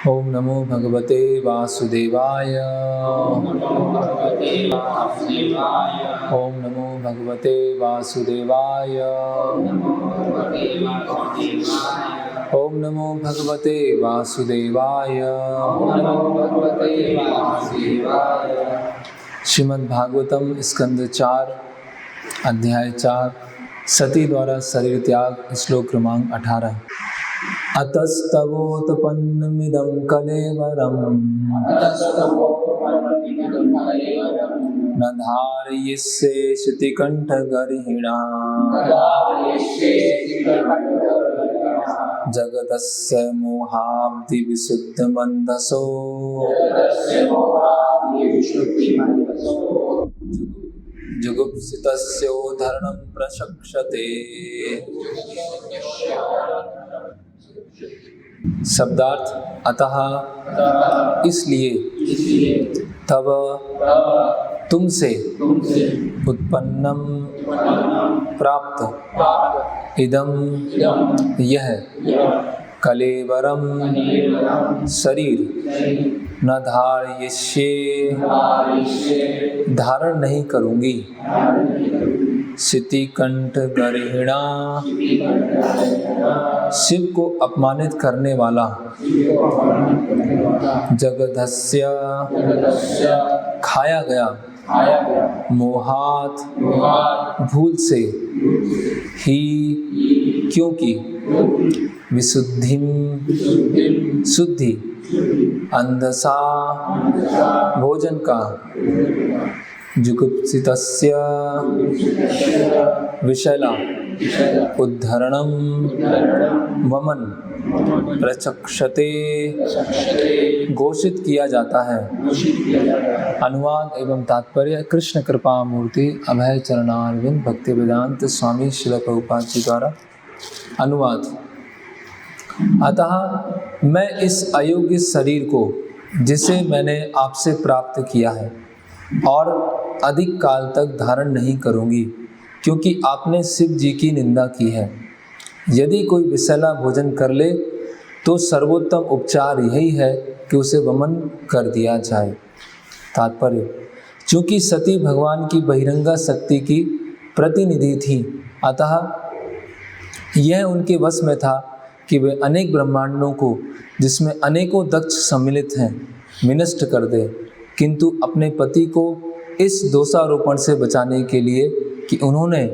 ओम नमो भगवते वासुदेवाय। ओम नमो भगवते वासुदेवाय। ओम नमो भगवते वासुदेवाय। ओम नमो भगवते वासुदेवाय। ओम नमो भगवते वासुदेवाय। ओम नमो भगवते वासुदेवाय। श्रीमद् भागवतम स्कंद 4 अध्याय 4 सती द्वारा शरीर त्याग श्लोक क्रमांक 18। अतस्तवोत्पन्नमिदं कलेवरम् न धारयिष्ये शितिकण्ठगर्हिणा जगतस्य मोहाब्धिविशुद्धमन्धसो जुगुप्सितस्योद्धरणं प्रशक्षते। शब्दार्थ अतः इसलिए तब तुमसे उत्पन्नम प्राप्त इदम यह कलेवरम शरीर न धारयिष्ये धारण नहीं करूंगी शितिकंठ गर्हिणा शिव को अपमानित करने वाला जगधस्य खाया गया मोहात भूल से ही क्योंकि विशुद्धिम शुद्धि अंधसा भोजन का जुगुप्सितस्य विषला उद्धरणम वमन प्रचक्षते घोषित किया जाता है। अनुवाद एवं तात्पर्य कृष्ण कृपा मूर्ति अभय चरणारविंद भक्ति वेदांत स्वामी श्रील प्रभुपाद जी द्वारा अनुवाद। अतः मैं इस अयोग्य शरीर को जिसे मैंने आपसे प्राप्त किया है और अधिक काल तक धारण नहीं करूंगी क्योंकि आपने शिव जी की निंदा की है। यदि कोई विषैला भोजन कर ले तो सर्वोत्तम उपचार यही है कि उसे वमन कर दिया जाए। तात्पर्य चूँकि सती भगवान की बहिरंगा शक्ति की प्रतिनिधि थी अतः यह उनके वश में था कि वे अनेक ब्रह्मांडों को जिसमें अनेकों दक्ष सम्मिलित हैं विनष्ट कर दे, किंतु अपने पति को इस दोषारोपण से बचाने के लिए कि उन्होंने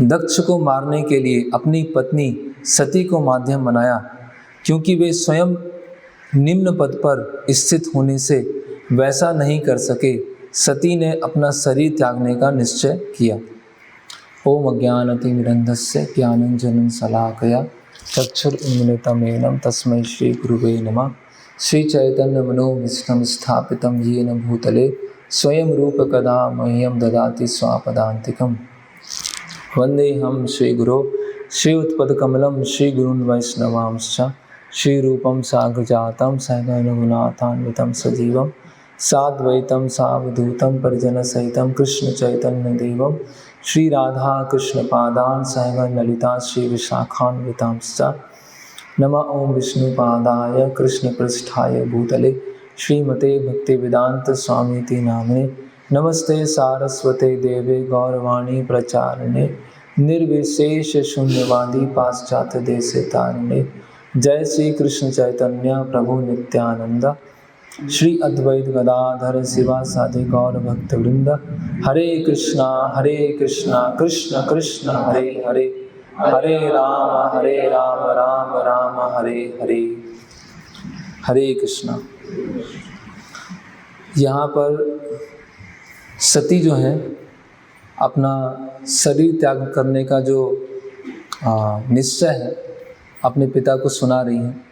दक्ष को मारने के लिए अपनी पत्नी सती को माध्यम बनाया, क्योंकि वे स्वयं निम्न पद पर स्थित होने से वैसा नहीं कर सके, सती ने अपना शरीर त्यागने का निश्चय किया। ओम अज्ञानतिमिरन्धस्य ज्ञानाञ्जनं शलाकया चक्षुरुन्मिलितं तस्मै श्री गुरुवे नमः। श्री चैतन्य मनोभीष्टं स्थापितं येन भूतले स्वयं रूप कदा मह्यं ददाति स्वापदान्तिकम्। वन्देऽहं श्रीगुरो श्रीयुतपदकमलं श्रीगुरून् वैष्णवांश्च श्रीरूपं साग्रजातं सहगणरघुनाथान्वितं सजीवं साद्वैतं सावधूतं परिजनसहितं कृष्णचैतन्यदेवं श्रीराधा कृष्णपादान् सहगणललिता श्रीविशाखान्वितांश्च। नमः ओं विष्णुपादाय कृष्णपृष्ठाय भूतले श्रीमते भक्तिवेदांत स्वामीति नामिने नमस्ते सारस्वते देवे गौरवाणी प्रचारिणे निर्विशेष शून्यवादी पाश्चात्य देशे तारिणे। जय श्री कृष्ण चैतन्य प्रभु नित्यानंद श्री अद्वैत गदाधर शिवासादि गौर भक्तवृंद। हरे कृष्णा कृष्ण कृष्ण हरे हरे हरे राम राम राम हरे हरे। हरे कृष्णा। यहाँ पर सती जो है अपना शरीर त्याग करने का जो निश्चय है अपने पिता को सुना रही हैं,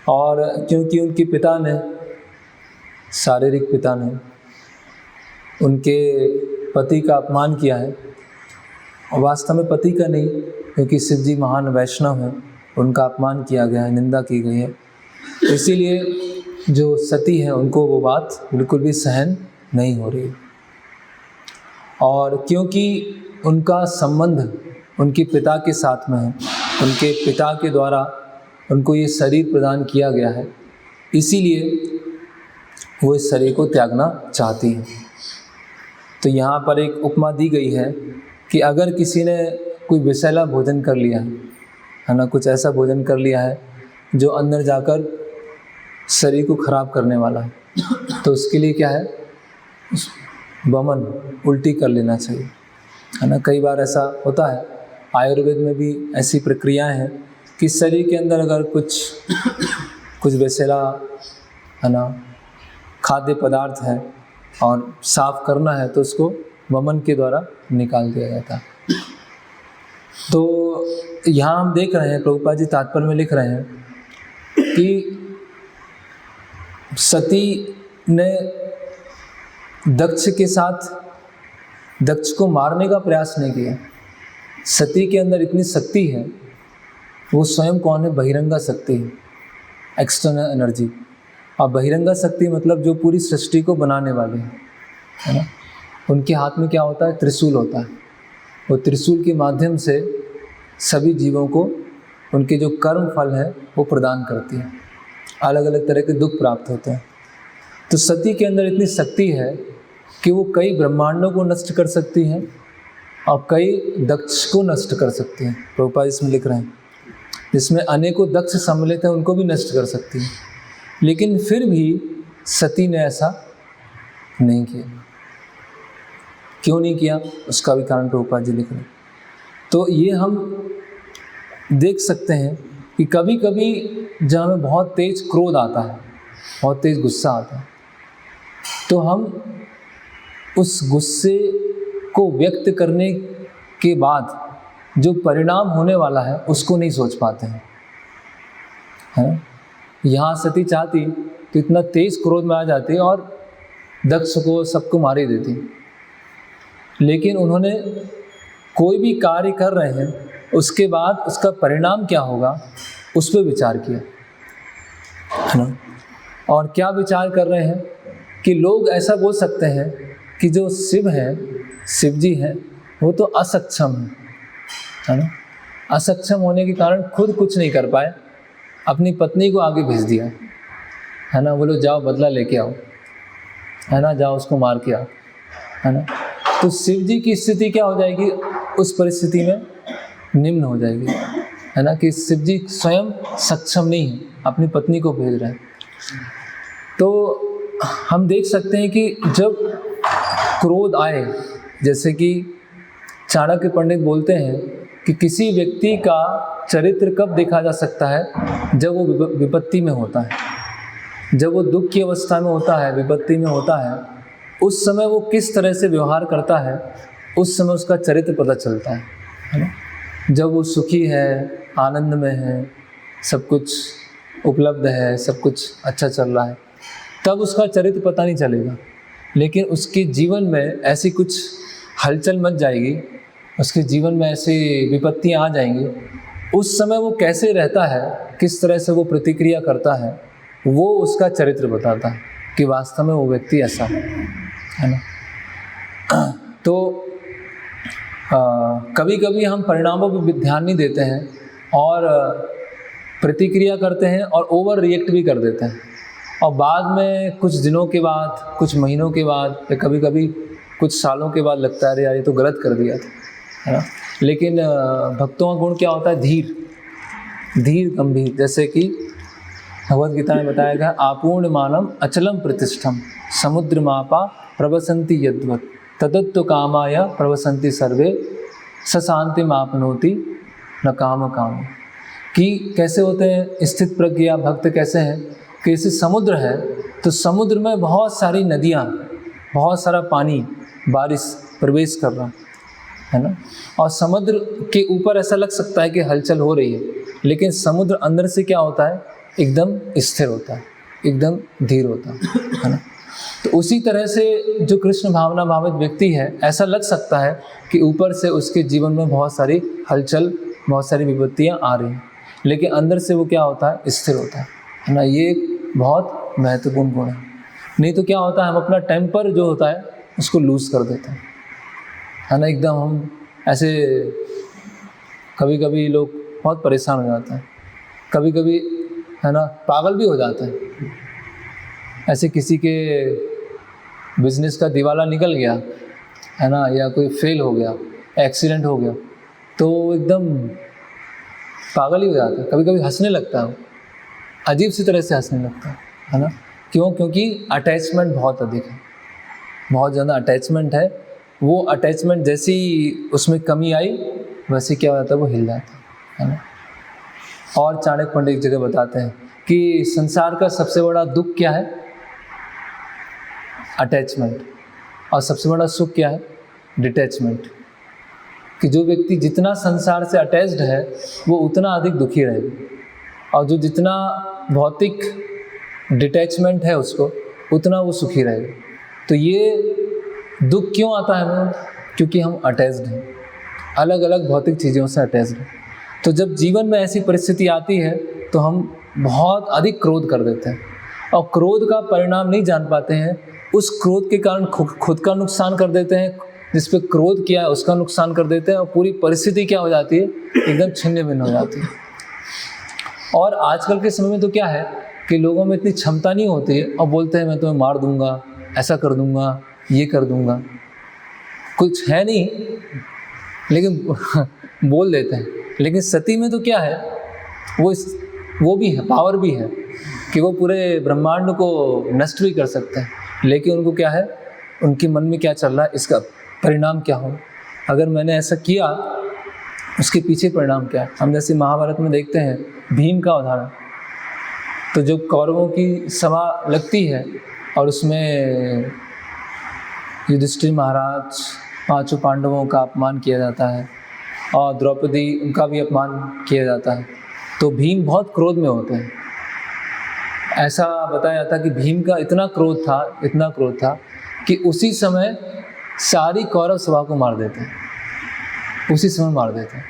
और क्योंकि उनके पिता ने शारीरिक पिता ने उनके पति का अपमान किया है, वास्तव में पति का नहीं, क्योंकि शिव जी महान वैष्णव हैं, उनका अपमान किया गया है, निंदा की गई है। इसीलिए जो सती है उनको वो बात बिल्कुल भी सहन नहीं हो रही। और क्योंकि उनका संबंध उनके पिता के साथ में है, उनके पिता के द्वारा उनको ये शरीर प्रदान किया गया है, इसीलिए वो इस शरीर को त्यागना चाहती हैं। तो यहाँ पर एक उपमा दी गई है कि अगर किसी ने कोई विषैला भोजन कर लिया है ना, कुछ ऐसा भोजन कर लिया है जो अंदर जाकर शरीर को खराब करने वाला है, तो उसके लिए क्या है, वमन, उल्टी कर लेना चाहिए, है ना। कई बार ऐसा होता है, आयुर्वेद में भी ऐसी प्रक्रियाएं हैं कि शरीर के अंदर अगर कुछ विषैला, है ना, खाद्य पदार्थ है और साफ करना है तो उसको वमन के द्वारा निकाल दिया जाता है। तो यहाँ हम देख रहे हैं, प्रभुपाद जी तात्पर्य में लिख रहे हैं कि सती ने दक्ष के साथ दक्ष को मारने का प्रयास नहीं किया। सती के अंदर इतनी शक्ति है, वो स्वयं कौन है, बहिरंगा शक्ति है, एक्सटर्नल एनर्जी। और बहिरंगा शक्ति मतलब जो पूरी सृष्टि को बनाने वाले हैं, है ना। उनके हाथ में क्या होता है, त्रिशूल होता है। वो त्रिशूल के माध्यम से सभी जीवों को उनके जो कर्म फल है वो प्रदान करती है, अलग अलग तरह के दुख प्राप्त होते हैं। तो सती के अंदर इतनी शक्ति है कि वो कई ब्रह्मांडों को नष्ट कर सकती हैं और कई दक्ष को नष्ट कर सकती हैं। प्रभुपाद इसमें लिख रहे हैं, जिसमें अनेकों दक्ष सम्मिलित हैं, उनको भी नष्ट कर सकती हैं। लेकिन फिर भी सती ने ऐसा नहीं किया। क्यों नहीं किया, उसका भी कारण प्रभुपाद जी लिख रहे हैं। तो ये हम देख सकते हैं कि कभी कभी जब हमें बहुत तेज क्रोध आता है, बहुत तेज गुस्सा आता है, तो हम उस गुस्से को व्यक्त करने के बाद जो परिणाम होने वाला है उसको नहीं सोच पाते हैं, है ना। यहाँ सती चाहती तो इतना तेज क्रोध में आ जाती और दक्ष को, सबको मार ही देती, लेकिन उन्होंने कोई भी कार्य कर रहे हैं उसके बाद उसका परिणाम क्या होगा उस पर विचार किया, है ना। और क्या विचार कर रहे हैं कि लोग ऐसा बोल सकते हैं कि जो शिव हैं, शिव जी हैं, वो तो असक्षम है ना। असक्षम होने के कारण खुद कुछ नहीं कर पाए, अपनी पत्नी को आगे भेज दिया, है ना। बोलो जाओ बदला लेके आओ, है ना, जाओ उसको मार के आओ, है ना। तो शिव जी की स्थिति क्या हो जाएगी, उस परिस्थिति में निम्न हो जाएगी, है ना, कि शिव जी स्वयं सक्षम नहीं है, अपनी पत्नी को भेज रहे हैं। तो हम देख सकते हैं कि जब क्रोध आए, जैसे कि चाणक्य पंडित बोलते हैं कि किसी व्यक्ति का चरित्र कब देखा जा सकता है, जब वो विपत्ति में होता है, जब वो दुख की अवस्था में होता है, विपत्ति में होता है, उस समय वो किस तरह से व्यवहार करता है, उस समय उसका चरित्र पता चलता है ना। जब वो सुखी है, आनंद में है, सब कुछ उपलब्ध है, सब कुछ अच्छा चल रहा है, तब उसका चरित्र पता नहीं चलेगा। लेकिन उसके जीवन में ऐसी कुछ हलचल मच जाएगी, उसके जीवन में ऐसी विपत्तियां आ जाएंगी, उस समय वो कैसे रहता है, किस तरह से वो प्रतिक्रिया करता है, वो उसका चरित्र बताता है कि वास्तव में वो व्यक्ति ऐसा है ना। तो कभी कभी हम परिणामों पर ध्यान नहीं देते हैं और प्रतिक्रिया करते हैं और ओवर रिएक्ट भी कर देते हैं, और बाद में कुछ दिनों के बाद, कुछ महीनों के बाद, या कभी कभी कुछ सालों के बाद लगता है अरे यार ये तो गलत कर दिया था, है ना। लेकिन भक्तों का गुण क्या होता है, धीर गंभीर। जैसे कि भगवद गीता में बताया गया, आपूर्ण मानम अचलम प्रतिष्ठम समुद्र मापा प्रवसंति यद्वत् तदत्व कामाय प्रवसंति सर्वे सशांति मापनोति न काम काम। कि कैसे होते हैं स्थित प्रज्ञा भक्त, कैसे हैं कि जैसे समुद्र है तो समुद्र में बहुत सारी नदियाँ, बहुत सारा पानी, बारिश प्रवेश कर रहा है ना, और समुद्र के ऊपर ऐसा लग सकता है कि हलचल हो रही है, लेकिन समुद्र अंदर से क्या होता है, एकदम स्थिर होता है, एकदम धीर होता है ना। तो उसी तरह से जो कृष्ण भावना भावित व्यक्ति है, ऐसा लग सकता है कि ऊपर से उसके जीवन में बहुत सारी हलचल, बहुत सारी विपत्तियाँ आ रही हैं, लेकिन अंदर से वो क्या होता है, स्थिर होता है ना। ये एक बहुत महत्वपूर्ण गुण है। नहीं तो क्या होता है, हम अपना टेम्पर जो होता है उसको लूज़ कर देते हैं, है ना। एकदम हम ऐसे, कभी कभी लोग बहुत परेशान हो जाते हैं, कभी कभी है ना पागल भी हो जाते हैं। ऐसे किसी के बिजनेस का दिवाला निकल गया है ना, या कोई फेल हो गया, एक्सीडेंट हो गया, तो एकदम पागल ही हो जाता है। कभी कभी हंसने लगता है, अजीब सी तरह से हंसने लगता है ना। क्यों? क्योंकि अटैचमेंट बहुत अधिक है, बहुत ज़्यादा अटैचमेंट है। वो अटैचमेंट जैसी उसमें कमी आई वैसे क्या हो जाता है, वो हिल जाता है ना। और चाणक्य पंडित एक जगह बताते हैं कि संसार का सबसे बड़ा दुख क्या है? अटैचमेंट। और सबसे बड़ा सुख क्या है? डिटैचमेंट। कि जो व्यक्ति जितना संसार से अटैच्ड है वो उतना अधिक दुखी रहेगा, और जो जितना भौतिक डिटैचमेंट है उसको उतना वो सुखी रहेगा। तो ये दुख क्यों आता है हमें? क्योंकि हम अटैच्ड हैं, अलग अलग भौतिक चीज़ों से अटैच्ड हैं। तो जब जीवन में ऐसी परिस्थिति आती है तो हम बहुत अधिक क्रोध कर देते हैं, और क्रोध का परिणाम नहीं जान पाते हैं। उस क्रोध के कारण खुद का नुकसान कर देते हैं, जिस पे क्रोध किया है उसका नुकसान कर देते हैं, और पूरी परिस्थिति क्या हो जाती है? एकदम छिन्न भिन्न हो जाती है। और आजकल के समय में तो क्या है कि लोगों में इतनी क्षमता नहीं होती है, और बोलते हैं मैं तुम्हें मार दूंगा, ऐसा कर दूंगा, ये कर दूंगा। कुछ है नहीं लेकिन बोल देते हैं। लेकिन सती में तो क्या है, वो भी है, पावर भी है कि वो पूरे ब्रह्मांड को नष्ट भी कर सकते हैं। लेकिन उनको क्या है, उनके मन में क्या चल रहा है, इसका परिणाम क्या हो। अगर मैंने ऐसा किया उसके पीछे परिणाम क्या है। हम जैसे महाभारत में देखते हैं भीम का उदाहरण। तो जब कौरवों की सभा लगती है और उसमें युधिष्ठिर महाराज, पांचों पांडवों का अपमान किया जाता है, और द्रौपदी उनका भी अपमान किया जाता है, तो भीम बहुत क्रोध में होते हैं। ऐसा बताया जाता है कि भीम का इतना क्रोध था कि उसी समय सारी कौरव सभा को मार देते हैं, उसी समय मार देते हैं।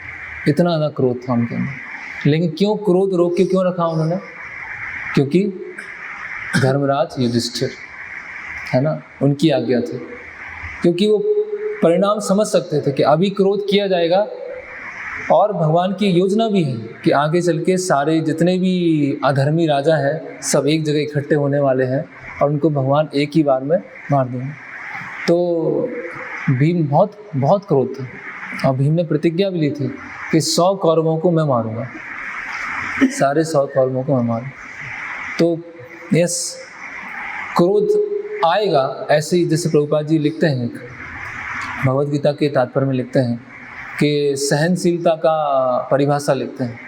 इतना ज़्यादा क्रोध था उनके अंदर। लेकिन क्यों क्रोध रोक के क्यों रखा उन्होंने? क्योंकि धर्मराज युधिष्ठिर है ना, उनकी आज्ञा थी। क्योंकि वो परिणाम समझ सकते थे कि अभी क्रोध किया जाएगा, और भगवान की योजना भी है कि आगे चल के सारे जितने भी अधर्मी राजा हैं सब एक जगह इकट्ठे होने वाले हैं, और उनको भगवान एक ही बार में मार देंगे। तो भीम बहुत क्रोध था, और भीम ने प्रतिज्ञा भी ली थी कि 100 कौरवों को मैं मारूंगा, सारे 100 कौरवों को मैं मारूंगा। तो यस, क्रोध आएगा। ऐसे ही जैसे प्रभुपाद जी लिखते हैं, भगवद गीता के तात्पर्य में लिखते हैं कि सहनशीलता का परिभाषा लिखते हैं।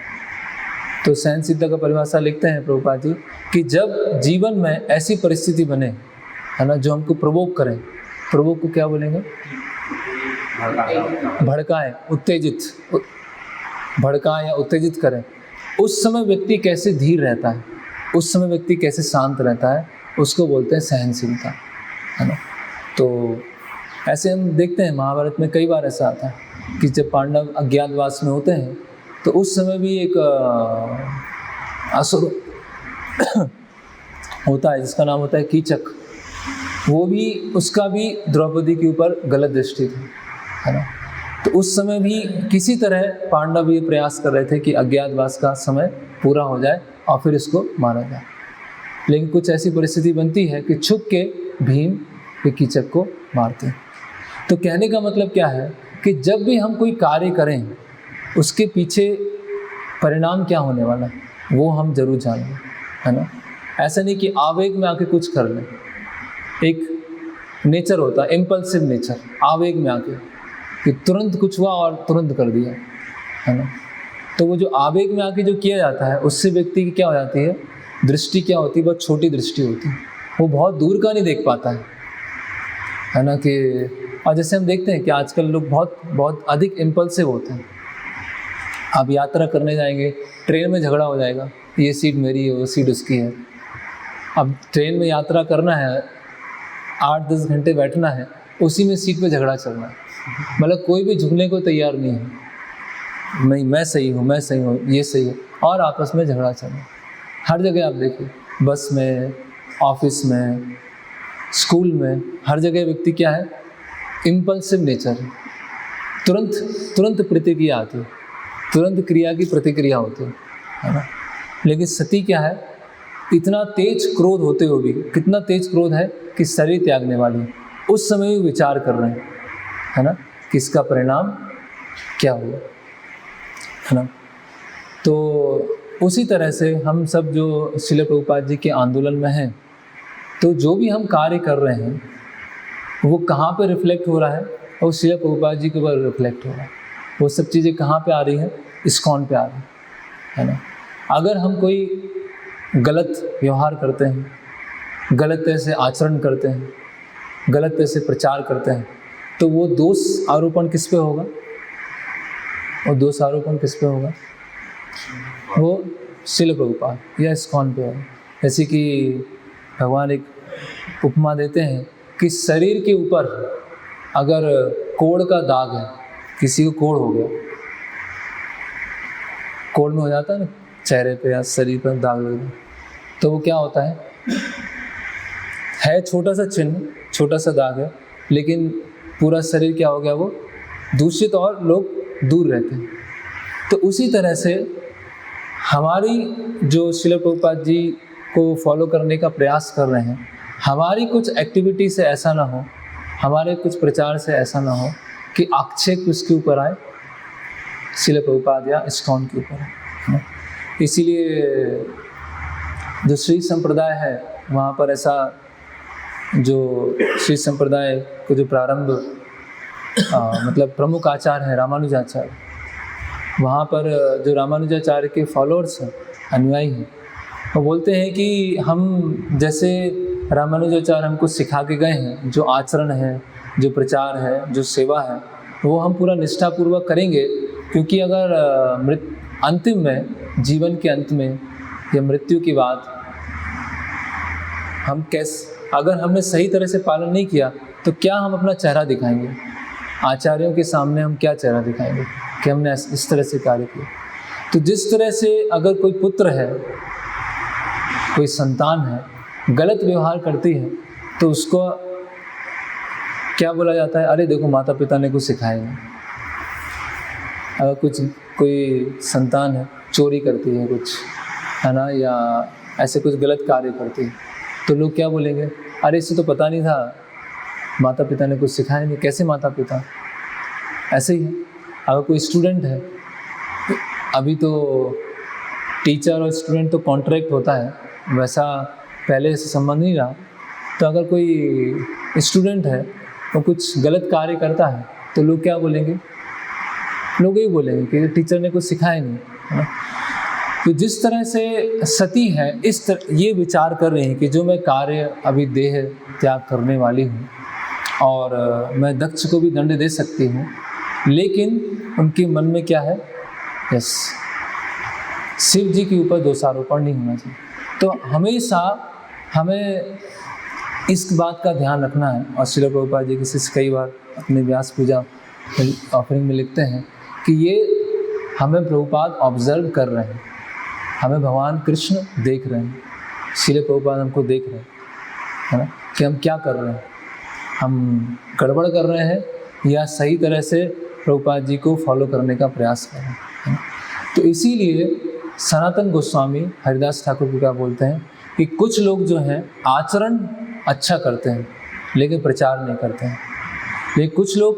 तो सहनशीलता का परिभाषा लिखते हैं प्रभुपाद जी कि जब जीवन में ऐसी परिस्थिति बने है ना जो हमको प्रवोक करें, प्रवोक को क्या बोलेंगे? भड़काएं, भड़काएं या उत्तेजित करें। उस समय व्यक्ति कैसे धीर रहता है, उस समय व्यक्ति कैसे शांत रहता है, उसको बोलते हैं सहनशीलता, है ना। तो ऐसे हम देखते हैं महाभारत में कई बार ऐसा आता है कि जब पांडव अज्ञातवास में होते हैं तो उस समय भी एक असुर होता है जिसका नाम होता है कीचक। वो भी, उसका भी द्रौपदी के ऊपर गलत दृष्टि थी, है ना। तो उस समय भी किसी तरह पांडव ये प्रयास कर रहे थे कि अज्ञातवास का समय पूरा हो जाए और फिर इसको मारा जाए। लेकिन कुछ ऐसी परिस्थिति बनती है कि छुप के भीम के कीचक को मारते हैं। तो कहने का मतलब क्या है कि जब भी हम कोई कार्य करें उसके पीछे परिणाम क्या होने वाला है वो हम जरूर जानें, है ना। ऐसा नहीं कि आवेग में आके कुछ कर लें। एक नेचर होता है इम्पल्सिव नेचर, आवेग में आके कि तुरंत कुछ हुआ और तुरंत कर दिया, है ना। तो वो जो आवेग में आके जो किया जाता है उससे व्यक्ति की क्या हो जाती है, दृष्टि क्या होती है, बहुत छोटी दृष्टि होती है। वो बहुत दूर का नहीं देख पाता है ना। कि और जैसे हम देखते हैं कि आजकल लोग बहुत अधिक इम्पल्सिव होते हैं। आप यात्रा करने जाएंगे, ट्रेन में झगड़ा हो जाएगा, ये सीट मेरी है, वो सीट उसकी है। अब ट्रेन में यात्रा करना है, 8-10 घंटे बैठना है, उसी में सीट पे झगड़ा चलना है। मतलब कोई भी झुकने को तैयार नहीं है, नहीं मैं सही हूँ, ये सही है, और आपस में झगड़ा चलना। हर जगह आप देखिए, बस में, ऑफिस में, स्कूल में, हर जगह व्यक्ति क्या है, इम्पल्सिव नेचर है। तुरंत प्रतिक्रिया आती है, तुरंत क्रिया की प्रतिक्रिया होती है ना। लेकिन सती क्या है, इतना तेज क्रोध होते हुए भी, कितना तेज क्रोध है कि शरीर त्यागने वाली, उस समय भी विचार कर रहे हैं, है ना, कि इसका परिणाम क्या हुआ, है ना। तो उसी तरह से हम सब जो श्रील प्रभुपाद जी के आंदोलन में हैं, तो जो भी हम कार्य कर रहे हैं वो कहाँ पे रिफ्लेक्ट हो रहा है, और श्रील प्रभुपाद जी के ऊपर रिफ्लेक्ट हो रहा है। वो सब चीज़ें कहाँ पे आ रही हैं, इस्कॉन पे आ रही है ना। अगर हम कोई गलत व्यवहार करते हैं, गलत तरह से आचरण करते हैं, गलत तरह से प्रचार करते हैं, तो वो दोष आरोपण किस पे होगा, और दोष आरोपण किस पे होगा, वो श्रील प्रभुपाद या इस्कॉन पे होगा। जैसे कि भगवान एक उपमा देते हैं कि शरीर के ऊपर अगर कोढ़ का दाग है, किसी को कोढ़ हो गया, कोढ़ में हो जाता है ना, चेहरे पे या शरीर पर दाग लग गया, तो वो क्या होता है छोटा सा चिन्ह, छोटा सा दाग है, लेकिन पूरा शरीर क्या हो गया, वो दूषित और लोग दूर रहते हैं। तो उसी तरह से हमारी जो श्रील प्रभुपाद जी को फॉलो करने का प्रयास कर रहे हैं, हमारी कुछ एक्टिविटी से ऐसा ना हो, हमारे कुछ प्रचार से ऐसा ना हो कि आक्षेप उसके ऊपर आए, श्रील प्रभुपाद या इस्कॉन के ऊपर है। इसीलिए जो श्री संप्रदाय है, वहाँ पर ऐसा, जो श्री संप्रदाय को जो प्रारंभ मतलब प्रमुख आचार्य है रामानुजाचार्य, वहाँ पर जो रामानुजाचार्य के फॉलोअर्स हैं, अनुयायी हैं, वो बोलते हैं कि हम जैसे रामानुजाचार्य हमको सिखा के गए हैं, जो आचरण है, जो प्रचार है, जो सेवा है, वो हम पूरा निष्ठापूर्वक करेंगे। क्योंकि अगर अंतिम में, जीवन के अंत में या मृत्यु की बात, हम अगर हमने सही तरह से पालन नहीं किया, तो क्या हम अपना चेहरा दिखाएंगे आचार्यों के सामने, हम क्या चेहरा दिखाएंगे कि हमने इस तरह से कार्य किया। तो जिस तरह से अगर कोई पुत्र है, कोई संतान है, गलत व्यवहार करती है, तो उसको क्या बोला जाता है, अरे देखो माता पिता ने कुछ सिखाया है। अगर कोई संतान है, चोरी करती है कुछ, है ना, या ऐसे कुछ गलत कार्य करती है, तो लोग क्या बोलेंगे, अरे इसे तो पता नहीं था, माता पिता ने कुछ सिखाया नहीं। कैसे माता पिता? ऐसे ही है। अगर कोई स्टूडेंट है, अभी तो टीचर और स्टूडेंट तो कॉन्ट्रैक्ट होता है, वैसा पहले से संबंध नहीं रहा। तो अगर कोई स्टूडेंट है, वो कुछ गलत कार्य करता है, तो लोग क्या बोलेंगे, लोग यही बोलेंगे कि टीचर ने कुछ सिखाया नहीं, है ना। तो जिस तरह से सती है, इस तरह ये विचार कर रहे हैं कि जो मैं कार्य अभी देह त्याग करने वाली हूँ, और मैं दक्ष को भी दंड दे सकती हूँ, लेकिन उनके मन में क्या है, यस, शिव जी के ऊपर दोषारोपण नहीं होना चाहिए। तो हमेशा हमें इस बात का ध्यान रखना है। और श्रील प्रभुपाद जी के शिष्य कई बार अपने व्यास पूजा ऑफरिंग में लिखते हैं कि ये हमें प्रभुपाद ऑब्जर्व कर रहे हैं, हमें भगवान कृष्ण देख रहे हैं, श्रील प्रभुपाद हमको देख रहे हैं, है ना, कि हम क्या कर रहे हैं, हम गड़बड़ कर रहे हैं या सही तरह से प्रभुपाद जी को फॉलो करने का प्रयास कर रहे हैं। तो इसीलिए सनातन गोस्वामी हरिदास ठाकुर जी क्या बोलते हैं कि कुछ लोग जो हैं आचरण अच्छा करते हैं लेकिन प्रचार नहीं करते हैं, लेकिन कुछ लोग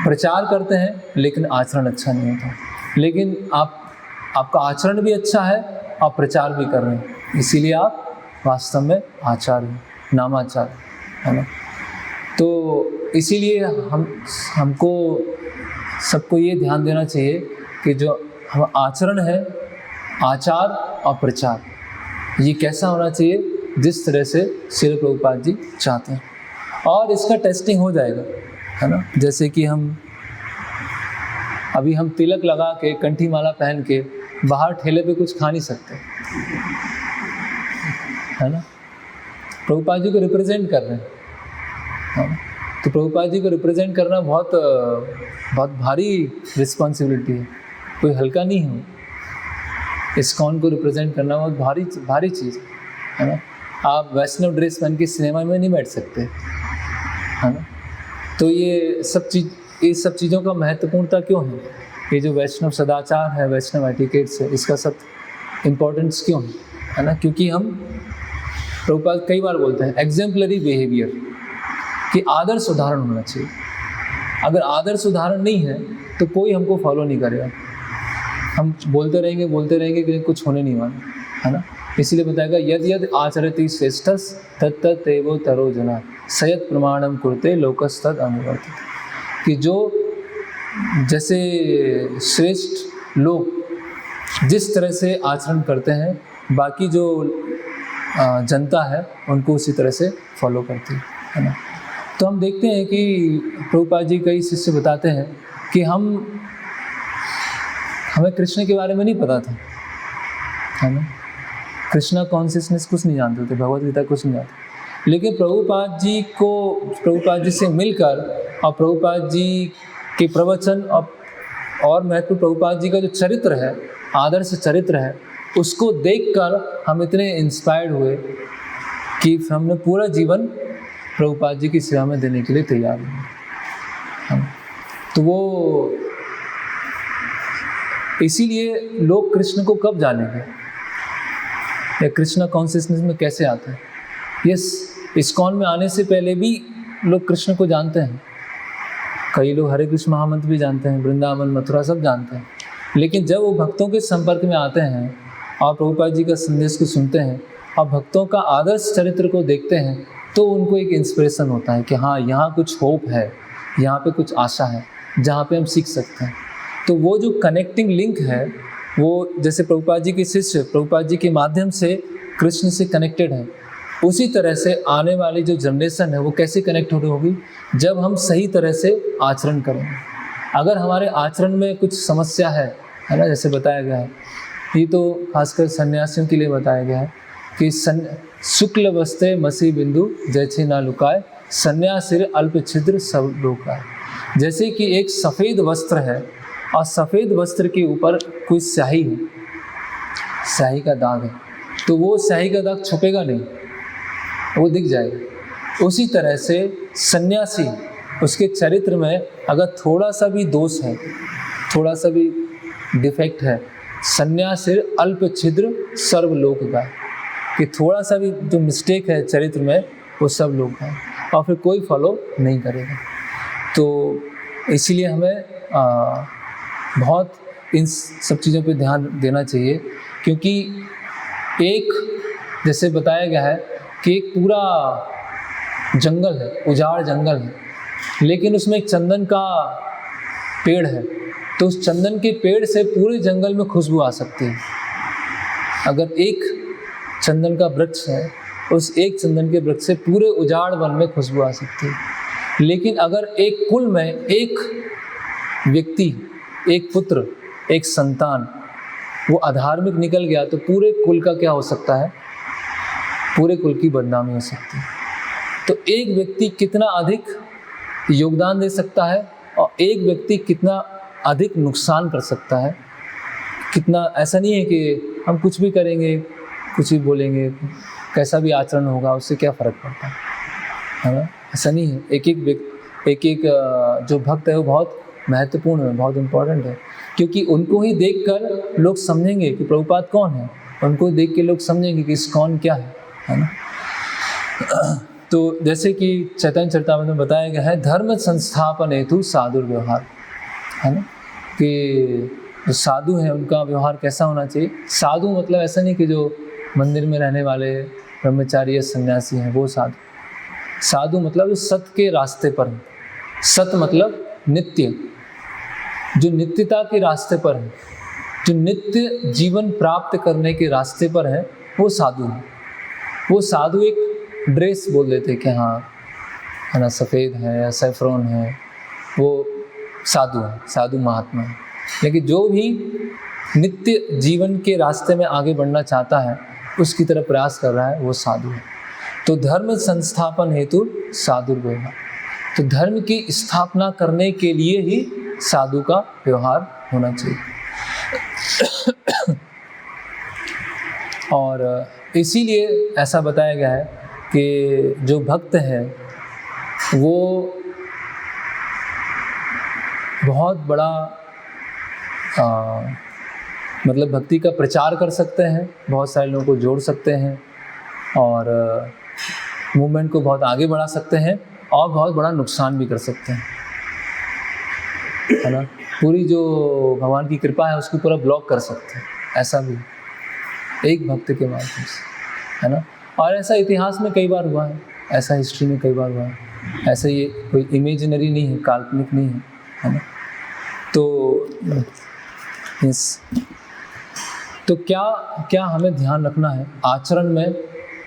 प्रचार करते हैं लेकिन आचरण अच्छा नहीं होता। लेकिन आपका आचरण भी अच्छा है, आप प्रचार भी कर रहे हैं, इसीलिए आप वास्तव में आचार्य हैं, नामाचार्य, है ना। तो इसीलिए हमको सबको ये ध्यान देना चाहिए कि जो हम आचरण है, आचार और प्रचार, ये कैसा होना चाहिए, जिस तरह से श्रील प्रभुपाद जी चाहते हैं। और इसका टेस्टिंग हो जाएगा, है ना। जैसे कि हम तिलक लगा के, कंठी माला पहन के बाहर ठेले पे कुछ खा नहीं सकते, है ना। प्रभुपाद जी को रिप्रेजेंट कर रहे हैं, है ना। तो प्रभुपाद जी को रिप्रेजेंट करना बहुत भारी रिस्पॉन्सिबिलिटी है, कोई हल्का नहीं है। इस्कॉन को रिप्रेजेंट करना बहुत भारी चीज़ है ना। आप वैष्णव ड्रेस पहन के सिनेमा में नहीं बैठ सकते, है ना। तो ये सब चीज़ों का महत्वपूर्णता क्यों है? ये जो वैष्णव सदाचार है, वैष्णव एटिकेट्स है, इसका सब इम्पोर्टेंस क्यों है ना? क्योंकि हम प्रभुपाद कई बार बोलते हैं एग्जेम्पलरी बिहेवियर, कि आदर्श उदाहरण होना चाहिए। अगर आदर्श उदाहरण नहीं है तो कोई हमको फॉलो नहीं करेगा। हम बोलते रहेंगे कि कुछ होने नहीं वाला, है ना? इसीलिए बताएगा यद यद आचरति श्रेष्ठस तत् तत् एवो तरो जना सयत प्रमाणम कुरुते लोकस्तद अनुवर्तित। कि जो जैसे श्रेष्ठ लोग जिस तरह से आचरण करते हैं, बाकी जो जनता है उनको उसी तरह से फॉलो करती है ना? तो हम देखते हैं कि प्रभुपाद जी कई शिष्य बताते हैं कि हमें कृष्ण के बारे में नहीं पता था, है ना? कृष्णा कॉन्शियसनेस कुछ नहीं जानते थे, भगवद गीता कुछ नहीं जानते, लेकिन प्रभुपाद जी से मिलकर और प्रभुपाद जी के प्रवचन और महत्वपूर्ण प्रभुपाद जी का जो चरित्र है, आदर्श चरित्र है, उसको देखकर हम इतने इंस्पायर्ड हुए कि हमने पूरा जीवन प्रभुपाद जी की सेवा में देने के लिए तैयार हुए। तो वो इसीलिए लोग कृष्ण को कब जानेंगे या कृष्ण कॉन्शियसनेस में कैसे आते हैं? यस, इस्कॉन में आने से पहले भी लोग कृष्ण को जानते हैं। कई लोग हरे कृष्ण महामंत्र भी जानते हैं, वृंदावन मथुरा सब जानते हैं, लेकिन जब वो भक्तों के संपर्क में आते हैं और प्रभुपाद जी का संदेश को सुनते हैं और भक्तों का आदर्श चरित्र को देखते हैं, तो उनको एक इंस्पिरेशन होता है कि हाँ, यहाँ कुछ होप है, यहाँ पे कुछ आशा है जहाँ पे हम सीख सकते हैं। तो वो जो कनेक्टिंग लिंक है, वो जैसे प्रभुपाद जी के शिष्य प्रभुपाद जी के माध्यम से कृष्ण से कनेक्टेड है, उसी तरह से आने वाली जो जनरेशन है वो कैसे कनेक्ट होगी? जब हम सही तरह से आचरण करेंगे। अगर हमारे आचरण में कुछ समस्या है ना, जैसे बताया गया है, ये तो खासकर सन्यासियों के लिए बताया गया है कि शुक्ल वस्ते मसी बिंदु जैसे ना लुकाए सन्यासिर अल्प छिद्र सब लोकाए। जैसे कि एक सफ़ेद वस्त्र है और सफ़ेद वस्त्र के ऊपर कोई स्याही है, स्याही का दाग है, तो वो स्याही का दाग छुपेगा नहीं, वो दिख जाएगा। उसी तरह से सन्यासी, उसके चरित्र में अगर थोड़ा सा भी दोष है, थोड़ा सा भी डिफेक्ट है, सन्यासिर अल्प छिद्र सर्वलोक का, कि थोड़ा सा भी जो मिस्टेक है चरित्र में वो सब लोग हैं और फिर कोई फॉलो नहीं करेगा। तो इसीलिए हमें बहुत इन सब चीज़ों पे ध्यान देना चाहिए, क्योंकि एक जैसे बताया गया है कि एक पूरा जंगल है, उजाड़ जंगल है, लेकिन उसमें एक चंदन का पेड़ है, तो उस चंदन के पेड़ से पूरे जंगल में खुशबू आ सकती है। अगर एक चंदन का वृक्ष है, उस एक चंदन के वृक्ष से पूरे उजाड़ वन में खुशबू आ सकती है। लेकिन अगर एक कुल में एक व्यक्ति, एक पुत्र, एक संतान वो अधार्मिक निकल गया, तो पूरे कुल का क्या हो सकता है? पूरे कुल की बदनामी हो सकती है। तो एक व्यक्ति कितना अधिक योगदान दे सकता है और एक व्यक्ति कितना अधिक नुकसान कर सकता है। कितना, ऐसा नहीं है कि हम कुछ भी करेंगे, कुछ भी बोलेंगे, कैसा भी आचरण होगा, उससे क्या फ़र्क पड़ता है ना? ऐसा नहीं है। एक जो भक्त है वो बहुत महत्वपूर्ण है, बहुत इम्पोर्टेंट है, क्योंकि उनको ही देखकर लोग समझेंगे कि प्रभुपाद कौन है, उनको देख के लोग समझेंगे कि इस्कॉन क्या है ना? तो जैसे कि चैतन्य चरितामृत में बताया गया है, धर्म संस्थापन हेतु साधु व्यवहार, है ना, कि जो साधु हैं उनका व्यवहार कैसा होना चाहिए। साधु मतलब ऐसा नहीं कि जो मंदिर में रहने वाले ब्रह्मचारी या सन्यासी हैं वो साधु। साधु मतलब सत्य के रास्ते पर है। सत्य मतलब नित्य, जो नित्यता के रास्ते पर है, जो नित्य जीवन प्राप्त करने के रास्ते पर है, वो साधु है। वो साधु एक ड्रेस बोल देते कि हाँ, है ना, सफ़ेद है या सैफरॉन है, वो साधु है, साधु महात्मा है। लेकिन जो भी नित्य जीवन के रास्ते में आगे बढ़ना चाहता है, उसकी तरफ प्रयास कर रहा है, वो साधु है। तो धर्म संस्थापन हेतु साधु व्यवहार, तो धर्म की स्थापना करने के लिए ही साधु का व्यवहार होना चाहिए। और इसीलिए ऐसा बताया गया है कि जो भक्त है वो बहुत बड़ा मतलब भक्ति का प्रचार कर सकते हैं, बहुत सारे लोगों को जोड़ सकते हैं और मूवमेंट को बहुत आगे बढ़ा सकते हैं और बहुत बड़ा नुकसान भी कर सकते हैं, है ना। पूरी जो भगवान की कृपा है उसको पूरा ब्लॉक कर सकते हैं, ऐसा भी एक भक्त के माध्यम से, है ना। और ऐसा इतिहास में कई बार हुआ है, ऐसा हिस्ट्री में कई बार हुआ है, ऐसा ये कोई इमेजिनरी नहीं है, काल्पनिक नहीं है ना। तो यस, तो क्या क्या हमें ध्यान रखना है आचरण में,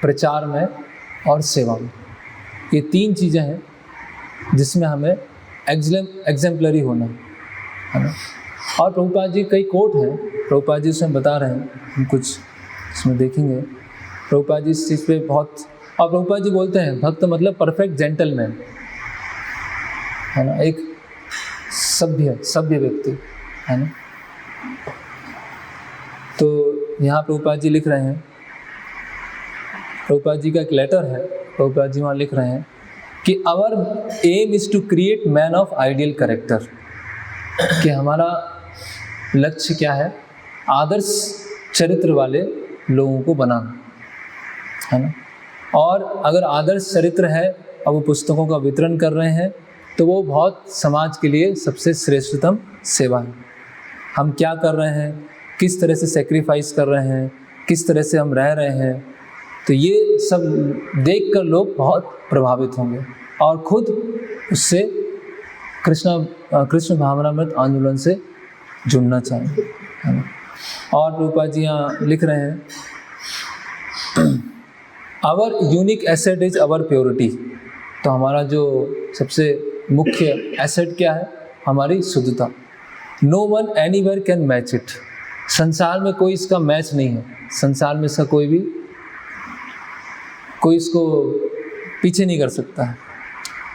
प्रचार में और सेवा में। ये 3 चीज़ें हैं जिसमें हमें एग्जेम्पलरी होना है ना। और प्रभुपाद जी कई कोट हैं, प्रभुपाद जी उसमें बता रहे हैं, हम कुछ इसमें देखेंगे। प्रभुपाद जी इस चीज़ पे बहुत, और प्रभुपाद जी बोलते हैं भक्त मतलब परफेक्ट जेंटलमैन, है ना, एक सभ्य व्यक्ति, है ना। तो यहाँ प्रभुपाद जी लिख रहे हैं, प्रभुपाद जी का एक लेटर है, प्रभुपाद जी वहाँ लिख रहे हैं कि our aim is to create man of ideal character, कि हमारा लक्ष्य क्या है, आदर्श चरित्र वाले लोगों को बनाना, है ना। और अगर आदर्श चरित्र है और वो पुस्तकों का वितरण कर रहे हैं तो वो बहुत समाज के लिए सबसे श्रेष्ठतम सेवा है। हम क्या कर रहे हैं, किस तरह से सेक्रीफाइस कर रहे हैं, किस तरह से हम रह रहे हैं, तो ये सब देखकर लोग बहुत प्रभावित होंगे और खुद उससे कृष्ण भावनामृत आंदोलन से जुड़ना चाहेंगे, है ना। और प्रभुपाद जी यहाँ लिख रहे हैं, our unique asset is our purity. तो हमारा जो सबसे मुख्य एसेट क्या है, हमारी शुद्धता। No one anywhere can match it. संसार में कोई इसका मैच नहीं है, संसार में इसका कोई इसको पीछे नहीं कर सकता है।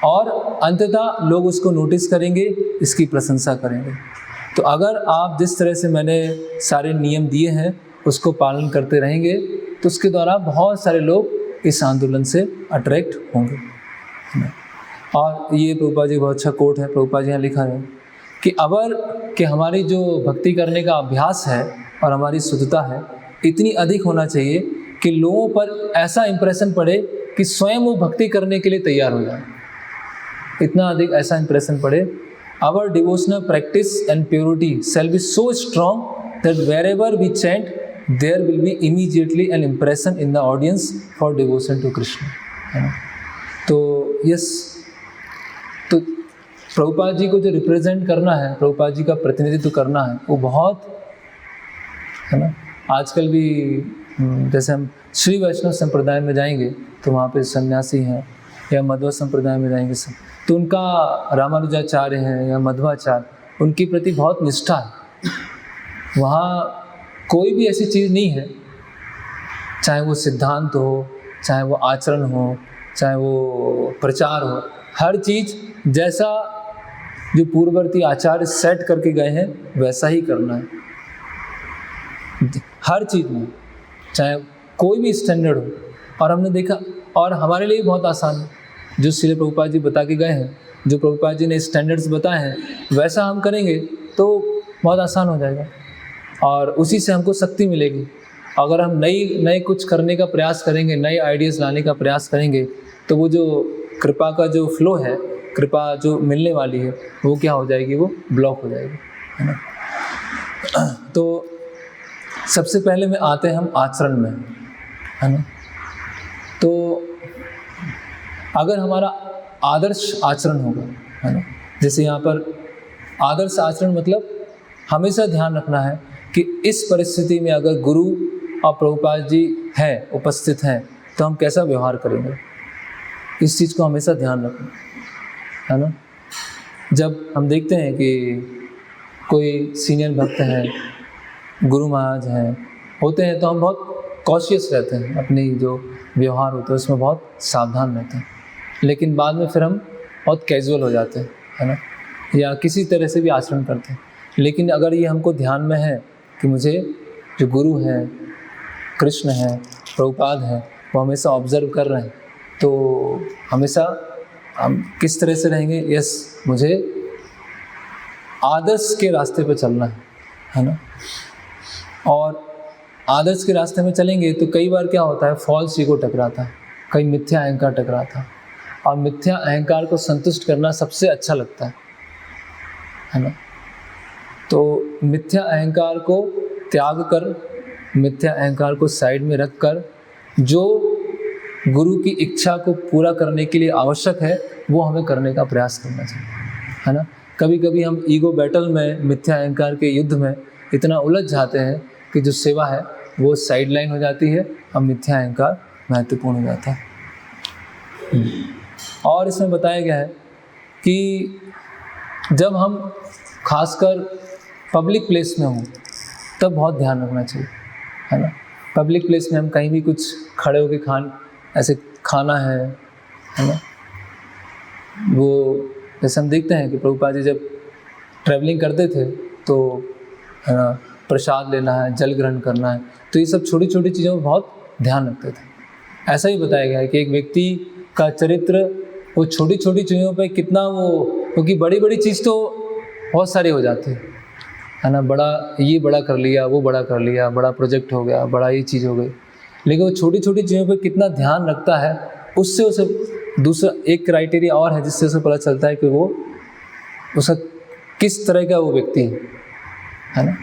और अंततः लोग उसको नोटिस करेंगे, इसकी प्रशंसा करेंगे। तो अगर आप जिस तरह से मैंने सारे नियम दिए हैं उसको पालन करते रहेंगे तो उसके द्वारा बहुत सारे लोग इस आंदोलन से अट्रैक्ट होंगे। और ये प्रभुपाद जी बहुत अच्छा कोट है, प्रभुपाद जी यहाँ लिखा है कि अगर कि हमारी जो भक्ति करने का अभ्यास है और हमारी शुद्धता है इतनी अधिक होना चाहिए कि लोगों पर ऐसा इंप्रेशन पड़े कि स्वयं वो भक्ति करने के लिए तैयार हो जाए। इतना अधिक ऐसा इंप्रेशन पड़े, our devotional practice and purity shall be so strong that wherever we chant there will be immediately an impression in the audience for devotion to Krishna, है ना। तो यस, तो प्रभुपाद जी को जो रिप्रेजेंट करना है, प्रभुपाद जी का प्रतिनिधित्व करना है, वो बहुत, है ना। आजकल भी जैसे हम श्री वैष्णव संप्रदाय में जाएंगे तो वहाँ पे सन्यासी हैं, या मध्व संप्रदाय में जाएंगे सब, तो उनका रामानुजाचार्य हैं या मध्वाचार्य, उनके प्रति बहुत निष्ठा है। वहाँ कोई भी ऐसी चीज़ नहीं है, चाहे वो सिद्धांत हो, चाहे वो आचरण हो, चाहे वो प्रचार हो, हर चीज़ जैसा जो पूर्ववर्ती आचार्य सेट करके गए हैं वैसा ही करना है। हर चीज़ में चाहे कोई भी स्टैंडर्ड हो। और हमने देखा, और हमारे लिए बहुत आसान है, जो श्री प्रभुपाद जी बता के गए हैं, जो प्रभुपाद जी ने स्टैंडर्ड्स बताए हैं वैसा हम करेंगे तो बहुत आसान हो जाएगा और उसी से हमको शक्ति मिलेगी। अगर हम नए कुछ करने का प्रयास करेंगे, नए आइडियाज़ लाने का प्रयास करेंगे तो वो जो कृपा का जो फ्लो है, कृपा जो मिलने वाली है वो क्या हो जाएगी, वो ब्लॉक हो जाएगी, है ना। तो सबसे पहले में आते हैं हम आचरण में, है ना। तो अगर हमारा आदर्श आचरण होगा, है ना, जैसे यहाँ पर आदर्श आचरण मतलब हमेशा ध्यान रखना है कि इस परिस्थिति में अगर गुरु और प्रभुपाद जी हैं, उपस्थित हैं, तो हम कैसा व्यवहार करेंगे, इस चीज़ को हमेशा ध्यान रखना, है ना। जब हम देखते हैं कि कोई सीनियर भक्त हैं, गुरु महाराज हैं, होते हैं, तो हम बहुत कॉशियस रहते हैं, अपनी जो व्यवहार होता है उसमें बहुत सावधान रहते हैं, लेकिन बाद में फिर हम बहुत कैजुअल हो जाते हैं, है ना, या किसी तरह से भी आचरण करते हैं। लेकिन अगर ये हमको ध्यान में है कि मुझे जो गुरु हैं, कृष्ण हैं, प्रभुपाद हैं, वो हमेशा ऑब्जर्व कर रहे हैं, तो हमेशा हम किस तरह से रहेंगे, यस, मुझे आदर्श के रास्ते पर चलना है ना। और आदर्श के रास्ते में चलेंगे तो कई बार क्या होता है, फॉल्स ईगो टकराता है, कई मिथ्या अहंकार टकराता है, और मिथ्या अहंकार को संतुष्ट करना सबसे अच्छा लगता है ना। तो मिथ्या अहंकार को त्याग कर, मिथ्या अहंकार को साइड में रख कर, जो गुरु की इच्छा को पूरा करने के लिए आवश्यक है वो हमें करने का प्रयास करना चाहिए, है ना। कभी कभी हम ईगो बैटल में, मिथ्या अहंकार के युद्ध में इतना उलझ जाते हैं कि जो सेवा है वो साइडलाइन हो जाती है और मिथ्या अहंकार महत्वपूर्ण हो जाता है। और इसमें बताया गया है कि जब हम खासकर पब्लिक प्लेस में हों तब बहुत ध्यान रखना चाहिए, है ना। पब्लिक प्लेस में हम कहीं भी कुछ खड़े होकर ऐसे खाना है ना। वो जैसे हम देखते हैं कि प्रभुपाद जी जब ट्रैवलिंग करते थे तो है ना, प्रसाद लेना है, जल ग्रहण करना है, तो ये सब छोटी छोटी चीज़ों में बहुत ध्यान रखते थे। ऐसा ही बताया गया है कि एक व्यक्ति का चरित्र वो छोटी छोटी चीज़ों पे कितना वो, क्योंकि बड़ी बड़ी चीज़ तो बहुत सारी हो जाती है ना, ये बड़ा कर लिया, वो बड़ा कर लिया, बड़ा प्रोजेक्ट हो गया, बड़ा ये चीज़ हो गई, लेकिन वो छोटी छोटी चीज़ों पे कितना ध्यान रखता है, उससे उसे दूसरा एक क्राइटेरिया और है जिससे उसे पता चलता है कि वो उसका किस तरह का वो व्यक्ति है ना।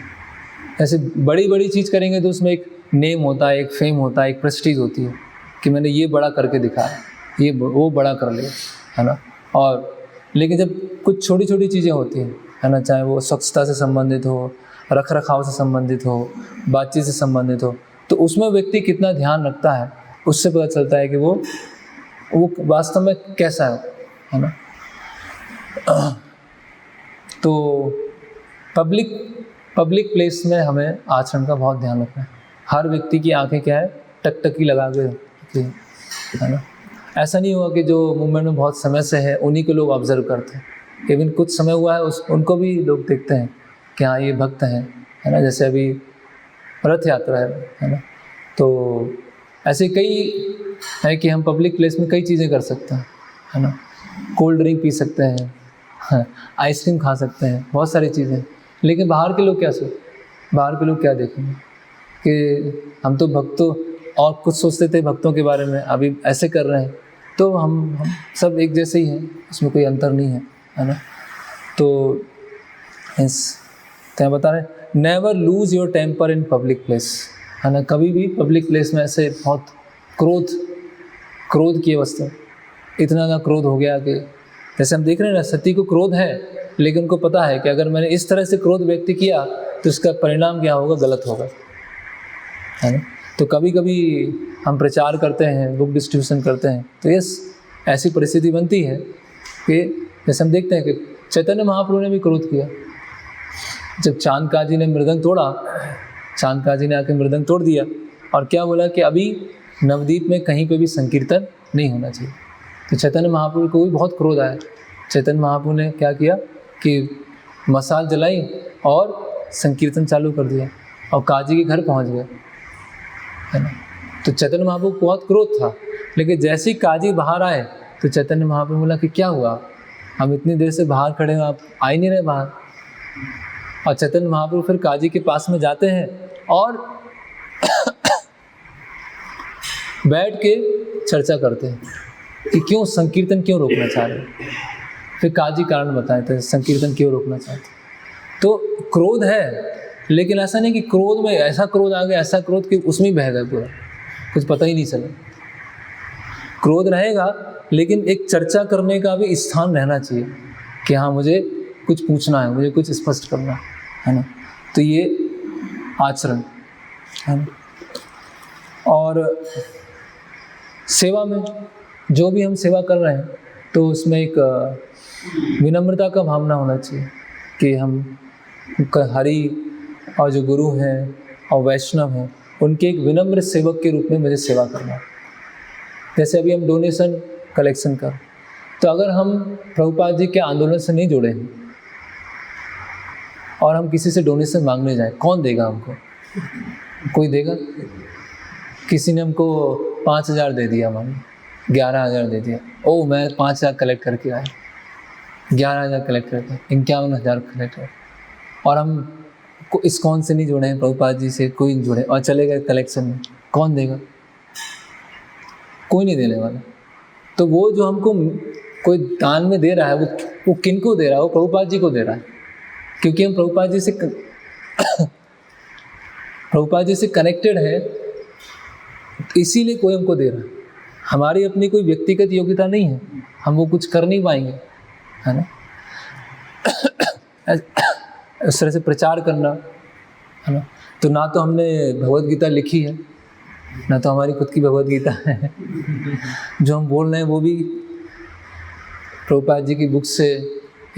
ऐसे बड़ी बड़ी चीज़ करेंगे तो उसमें एक नेम होता है, एक फेम होता है, एक प्रेस्टीज होती है कि मैंने ये बड़ा करके दिखाया, ये वो बड़ा कर लिया, है ना। और लेकिन जब कुछ छोटी छोटी चीज़ें होती हैं, है ना, चाहे वो स्वच्छता से संबंधित हो, रख रखाव से संबंधित हो, बातचीत से संबंधित हो, तो उसमें व्यक्ति कितना ध्यान रखता है उससे पता चलता है कि वो वास्तव में कैसा है ना। तो पब्लिक प्लेस में हमें आचरण का बहुत ध्यान रखना है। हर व्यक्ति की आंखें क्या है, टकटकी लगा के रखती है ना। ऐसा नहीं हुआ कि जो मूवमेंट में बहुत समय से है उन्हीं को लोग ऑब्जर्व करते हैं, लेकिन कुछ समय हुआ है उनको भी लोग देखते हैं कि हाँ ये भक्त हैं, है ना। जैसे अभी रथ यात्रा है ना, तो ऐसे कई है कि हम पब्लिक प्लेस में कई चीज़ें कर सकते हैं, है ना। कोल्ड ड्रिंक पी सकते हैं, आइसक्रीम खा सकते हैं, बहुत सारी चीज़ें, लेकिन बाहर के लोग बाहर के लोग क्या देखेंगे कि हम तो भक्तों और कुछ सोचते थे भक्तों के बारे में, अभी ऐसे कर रहे हैं, तो हम सब एक जैसे ही हैं, उसमें कोई अंतर नहीं है ना। तो बता रहे never lose your temper in public place, है ना। कभी भी पब्लिक प्लेस में ऐसे बहुत क्रोध की अवस्था, इतना ज़्यादा क्रोध हो गया कि जैसे हम देख रहे हैं ना, सती को क्रोध है लेकिन उनको पता है कि अगर मैंने इस तरह से क्रोध व्यक्त किया तो इसका परिणाम क्या होगा, गलत होगा, है ना। तो कभी कभी हम प्रचार करते हैं, बुक डिस्ट्रीब्यूशन करते हैं, तो ऐसी परिस्थिति बनती है कि जैसे हम देखते हैं कि चैतन्य महाप्रभु ने भी क्रोध किया। जब चांद काजी ने मृदंग तोड़ा, चांद काजी ने आके मृदंग तोड़ दिया और क्या बोला कि अभी नवदीप में कहीं पे भी संकीर्तन नहीं होना चाहिए। तो चैतन्य महाप्रभु को भी बहुत क्रोध आया। चैतन्य महाप्रभु ने क्या किया कि मसाल जलाई और संकीर्तन चालू कर दिया और काजी के घर पहुंच गए, है ना। तो चैतन्य महाप्रभु को बहुत क्रोध था, लेकिन जैसे ही काजी बाहर आए तो चैतन्य महाप्रभु बोला कि क्या हुआ, हम इतनी देर से बाहर खड़े हैं, आप आ ही नहीं रहे बाहर। और चैतन्य महाप्रभु फिर काजी के पास में जाते हैं और बैठ के चर्चा करते हैं कि क्यों संकीर्तन क्यों रोकना चाह रहे हैं। फिर काजी कारण बताए थे संकीर्तन क्यों रोकना चाहते। तो क्रोध है, लेकिन ऐसा नहीं कि क्रोध में ऐसा क्रोध आ गया, ऐसा क्रोध कि उसमें ही बह गए पूरा, कुछ पता ही नहीं चला। क्रोध रहेगा लेकिन एक चर्चा करने का भी स्थान रहना चाहिए कि हाँ मुझे कुछ पूछना है, मुझे कुछ स्पष्ट करना है ना। तो ये आचरण है ना। और सेवा में जो भी हम सेवा कर रहे हैं तो उसमें एक विनम्रता का भावना होना चाहिए कि हम हरि और जो गुरु हैं और वैष्णव हैं उनके एक विनम्र सेवक के रूप में मुझे सेवा करना है। जैसे अभी हम डोनेशन कलेक्शन कर, तो अगर हम प्रभुपाद जी के आंदोलन से नहीं जुड़े हैं और हम किसी से डोनेशन मांगने जाएं, कौन देगा हमको? कोई देगा? किसी ने हमको 5,000 दे दिया, मान 11,000 दे दिया, ओ मैं 5,000 कलेक्ट करके आया, 11,000 कलेक्ट करके 51,000 कलेक्ट कर, और हम इस्कॉन से नहीं जुड़े हैं, प्रभुपाद जी से कोई नहीं जुड़े, और चले गए कलेक्शन में, कौन देगा? कोई नहीं देने वाला। तो वो जो हमको कोई दान में दे रहा है, वो किन को दे रहा है? वो प्रभुपाद जी को दे रहा है, क्योंकि हम प्रभुपाद जी से कनेक्टेड है, इसीलिए कोई हमको दे रहा है। हमारी अपनी कोई व्यक्तिगत योग्यता नहीं है, हम वो कुछ कर नहीं पाएंगे, है ना। इस तरह से प्रचार करना, है ना। तो ना तो हमने भगवत गीता लिखी है, ना तो हमारी खुद की भगवत गीता है। जो हम बोल रहे हैं वो भी प्रभुपाद जी की बुक से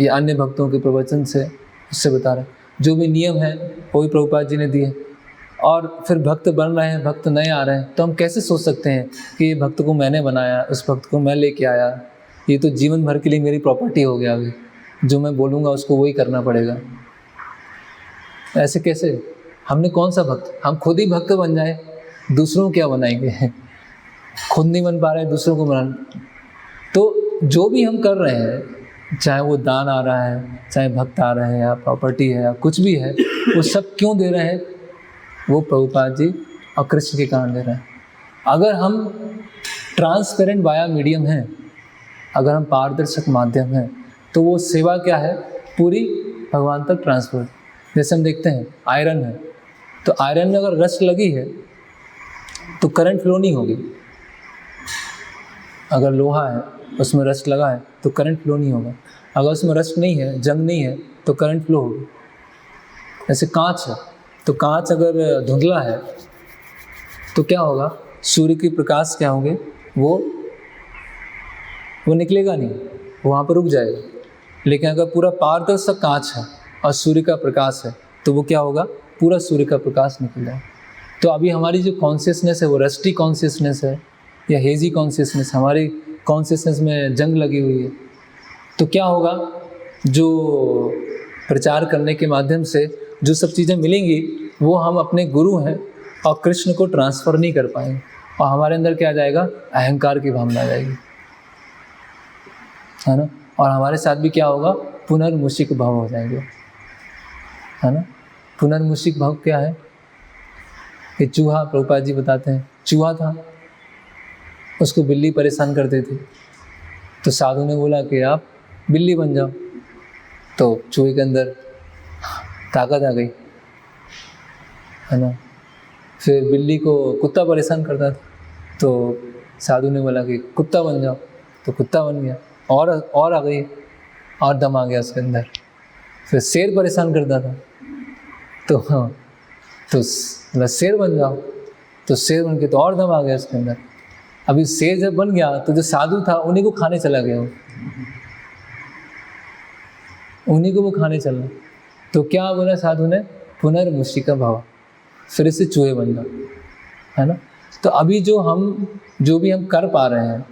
या अन्य भक्तों के प्रवचन से उससे बता रहे हैं। जो भी नियम है वो भी प्रभुपाद जी ने दिए। और फिर भक्त बन रहे हैं, भक्त नए आ रहे हैं, तो हम कैसे सोच सकते हैं कि ये भक्त को मैंने बनाया, उस भक्त को मैं लेके आया, ये तो जीवन भर के लिए मेरी प्रॉपर्टी हो गया, अभी जो मैं बोलूँगा उसको वही करना पड़ेगा। ऐसे कैसे? हमने कौन सा भक्त? हम खुद ही भक्त बन जाए, दूसरों को क्या बनाएंगे? खुद नहीं बन पा रहे, दूसरों को बना। तो जो भी हम कर रहे हैं, चाहे वो दान आ रहा है, चाहे भक्त आ रहे हैं, या प्रॉपर्टी है, या कुछ भी है, वो सब क्यों दे रहे हैं? वो प्रभुपाद जी और कृष्ण के कारण दे रहे हैं। अगर हम ट्रांसपेरेंट वाया मीडियम हैं, अगर हम पारदर्शक माध्यम हैं, तो वो सेवा क्या है? पूरी भगवान तक ट्रांसफर। जैसे हम देखते हैं आयरन है, तो आयरन में अगर रस्ट लगी है तो करंट फ्लो नहीं होगी। अगर लोहा है उसमें रस्ट लगा है तो करंट फ्लो नहीं होगा। अगर उसमें रस्ट नहीं है, जंग नहीं है, तो करंट फ्लो होगी। जैसे कांच है, तो कांच अगर धुंधला है तो क्या होगा? सूर्य की प्रकाश क्या होंगे? वो निकलेगा नहीं, वहाँ पर रुक जाएगा। लेकिन अगर पूरा पारदर्शक कांच है और सूर्य का प्रकाश है, तो वो क्या होगा? पूरा सूर्य का प्रकाश निकल जाएगा। तो अभी हमारी जो कॉन्शियसनेस है वो रस्टी कॉन्शियसनेस है या हेजी कॉन्शियसनेस, हमारी कॉन्शियसनेस में जंग लगी हुई है। तो क्या होगा? जो प्रचार करने के माध्यम से जो सब चीज़ें मिलेंगी वो हम अपने गुरु हैं और कृष्ण को ट्रांसफ़र नहीं कर पाएंगे, और हमारे अंदर क्या आ जाएगा? अहंकार की भावना आ जाएगी, है ना। और हमारे साथ भी क्या होगा? पुनर्मुषिक भाव हो जाएंगे, है ना। पुनर्मुषिक भाव क्या है? कि चूहा, प्रभुपाद जी बताते हैं, चूहा था, उसको बिल्ली परेशान करते थे, तो साधु ने बोला कि आप बिल्ली बन जाओ। तो चूहे के अंदर ताकत आ गई, है ना। फिर बिल्ली को कुत्ता परेशान करता था, तो साधु ने बोला कि कुत्ता बन जाओ, तो कुत्ता बन गया। और आ गई, और दम आ गया उसके अंदर। फिर शेर परेशान करता था, तो शेर बन जाओ, तो शेर बन के तो और दम आ गया उसके अंदर। अभी शेर जब बन गया तो जो साधु था उन्हीं को खाने चला गया, उन्हीं को वो खाने चला। तो क्या बोला साधु ने? पुनर्मुषिका भाव, फिर से चूहे बन जाओ, है ना। तो अभी जो भी हम कर पा रहे हैं,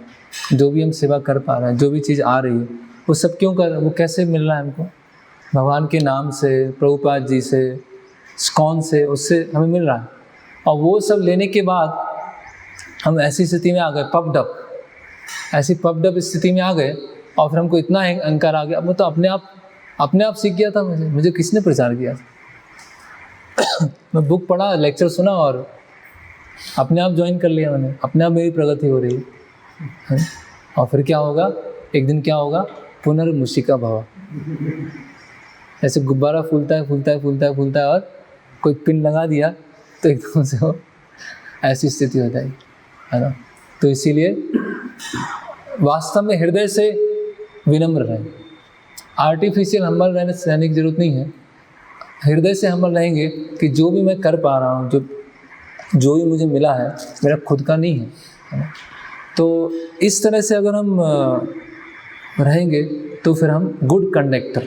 जो भी हम सेवा कर पा रहे हैं, जो भी चीज़ आ रही है, वो सब क्यों कर रहे हैं? वो कैसे मिल रहा है हमको? भगवान के नाम से, प्रभुपाद जी से, इस्कॉन से, उससे हमें मिल रहा है। और वो सब लेने के बाद हम ऐसी स्थिति में आ गए, पपडप, ऐसी पपडप स्थिति में आ गए, और फिर हमको इतना अहंकार आ गया। अब तो अपने आप सीख गया था, मुझे किसने प्रचार किया? मैं बुक पढ़ा, लेक्चर सुना और अपने आप ज्वाइन कर लिया मैंने, अपने आप मेरी प्रगति हो रही है। और फिर क्या होगा? एक दिन क्या होगा? पुनर्मुषिका भाव। ऐसे गुब्बारा फूलता है और कोई पिन लगा दिया तो एकदम से वो ऐसी स्थिति हो जाएगी, है ना। तो इसीलिए वास्तव में हृदय से विनम्र रहें। आर्टिफिशियल हम्बल रहने की जरूरत नहीं है। हृदय से हम्बल रहेंगे कि जो भी मैं कर पा रहा हूँ, जो भी मुझे मिला है, मेरा खुद का नहीं है ना। तो इस तरह से अगर हम रहेंगे तो फिर हम गुड कंडक्टर,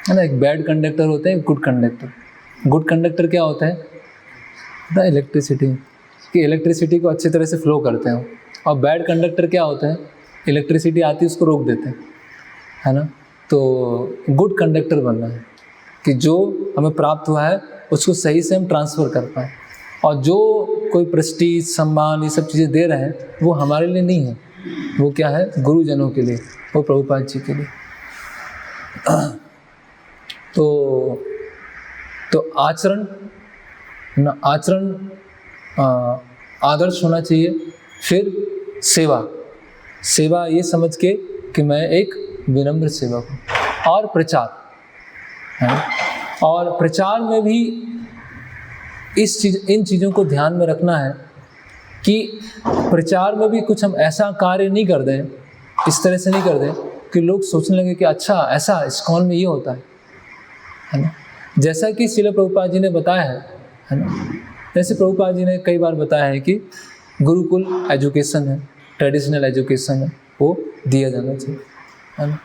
है ना। एक बैड कंडक्टर होते हैं, गुड कंडक्टर। गुड कंडक्टर क्या होता है? द इलेक्ट्रिसिटी, कि इलेक्ट्रिसिटी को अच्छी तरह से फ्लो करते हैं। और बैड कंडक्टर क्या होता है? इलेक्ट्रिसिटी आती है उसको रोक देते हैं, है ना। तो गुड कंडक्टर बनना है कि जो हमें प्राप्त हुआ है उसको सही से हम ट्रांसफ़र कर पाएँ। और जो कोई प्रेस्टीज, सम्मान, ये सब चीज़ें दे रहे हैं वो हमारे लिए नहीं है, वो क्या है? गुरुजनों के लिए, वो प्रभुपाद जी के लिए। तो तो आचरण आदर्श होना चाहिए। फिर सेवा ये समझ के कि मैं एक विनम्र सेवक हूँ। और प्रचार है, और प्रचार में भी इन चीज़ों को ध्यान में रखना है कि प्रचार में भी कुछ हम ऐसा कार्य नहीं कर दें, इस तरह से नहीं कर दें कि लोग सोचने लगे कि अच्छा ऐसा इस्कॉन में ये होता है ना। जैसा कि श्रील प्रभुपाद जी ने बताया है ना। जैसे प्रभुपाद जी ने कई बार बताया है कि गुरुकुल एजुकेशन है, ट्रेडिशनल एजुकेशन है, वो दिया जाना चाहिए, है ना।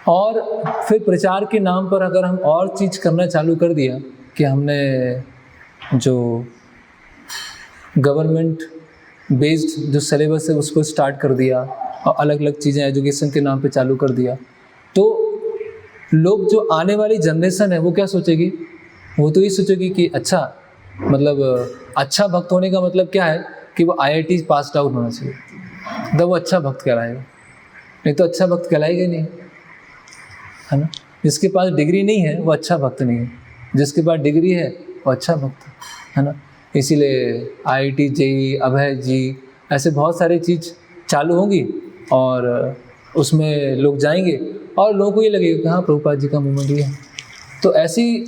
और फिर प्रचार के नाम पर अगर हम और चीज़ करना चालू कर दिया कि हमने जो गवर्नमेंट बेस्ड जो सिलेबस है उसको स्टार्ट कर दिया और अलग अलग चीज़ें एजुकेशन के नाम पे चालू कर दिया, तो लोग जो आने वाली जनरेशन है वो क्या सोचेगी? वो तो ये सोचेगी कि अच्छा मतलब अच्छा भक्त होने का मतलब क्या है कि वो IIT पास आउट होना चाहिए, तो वो अच्छा भक्त कहलाएगा। नहीं तो अच्छा भक्त कहलाएगा नहीं, है ना। जिसके पास डिग्री नहीं है वो अच्छा भक्त नहीं है, जिसके पास डिग्री है वो अच्छा भक्त है ना। इसीलिए IIT JEE अभय जी ऐसे बहुत सारी चीज़ चालू होंगी और उसमें लोग जाएंगे और लोगों को ये लगेगा कि हाँ प्रभुपाद जी का मूवमेंट ये है। तो ऐसी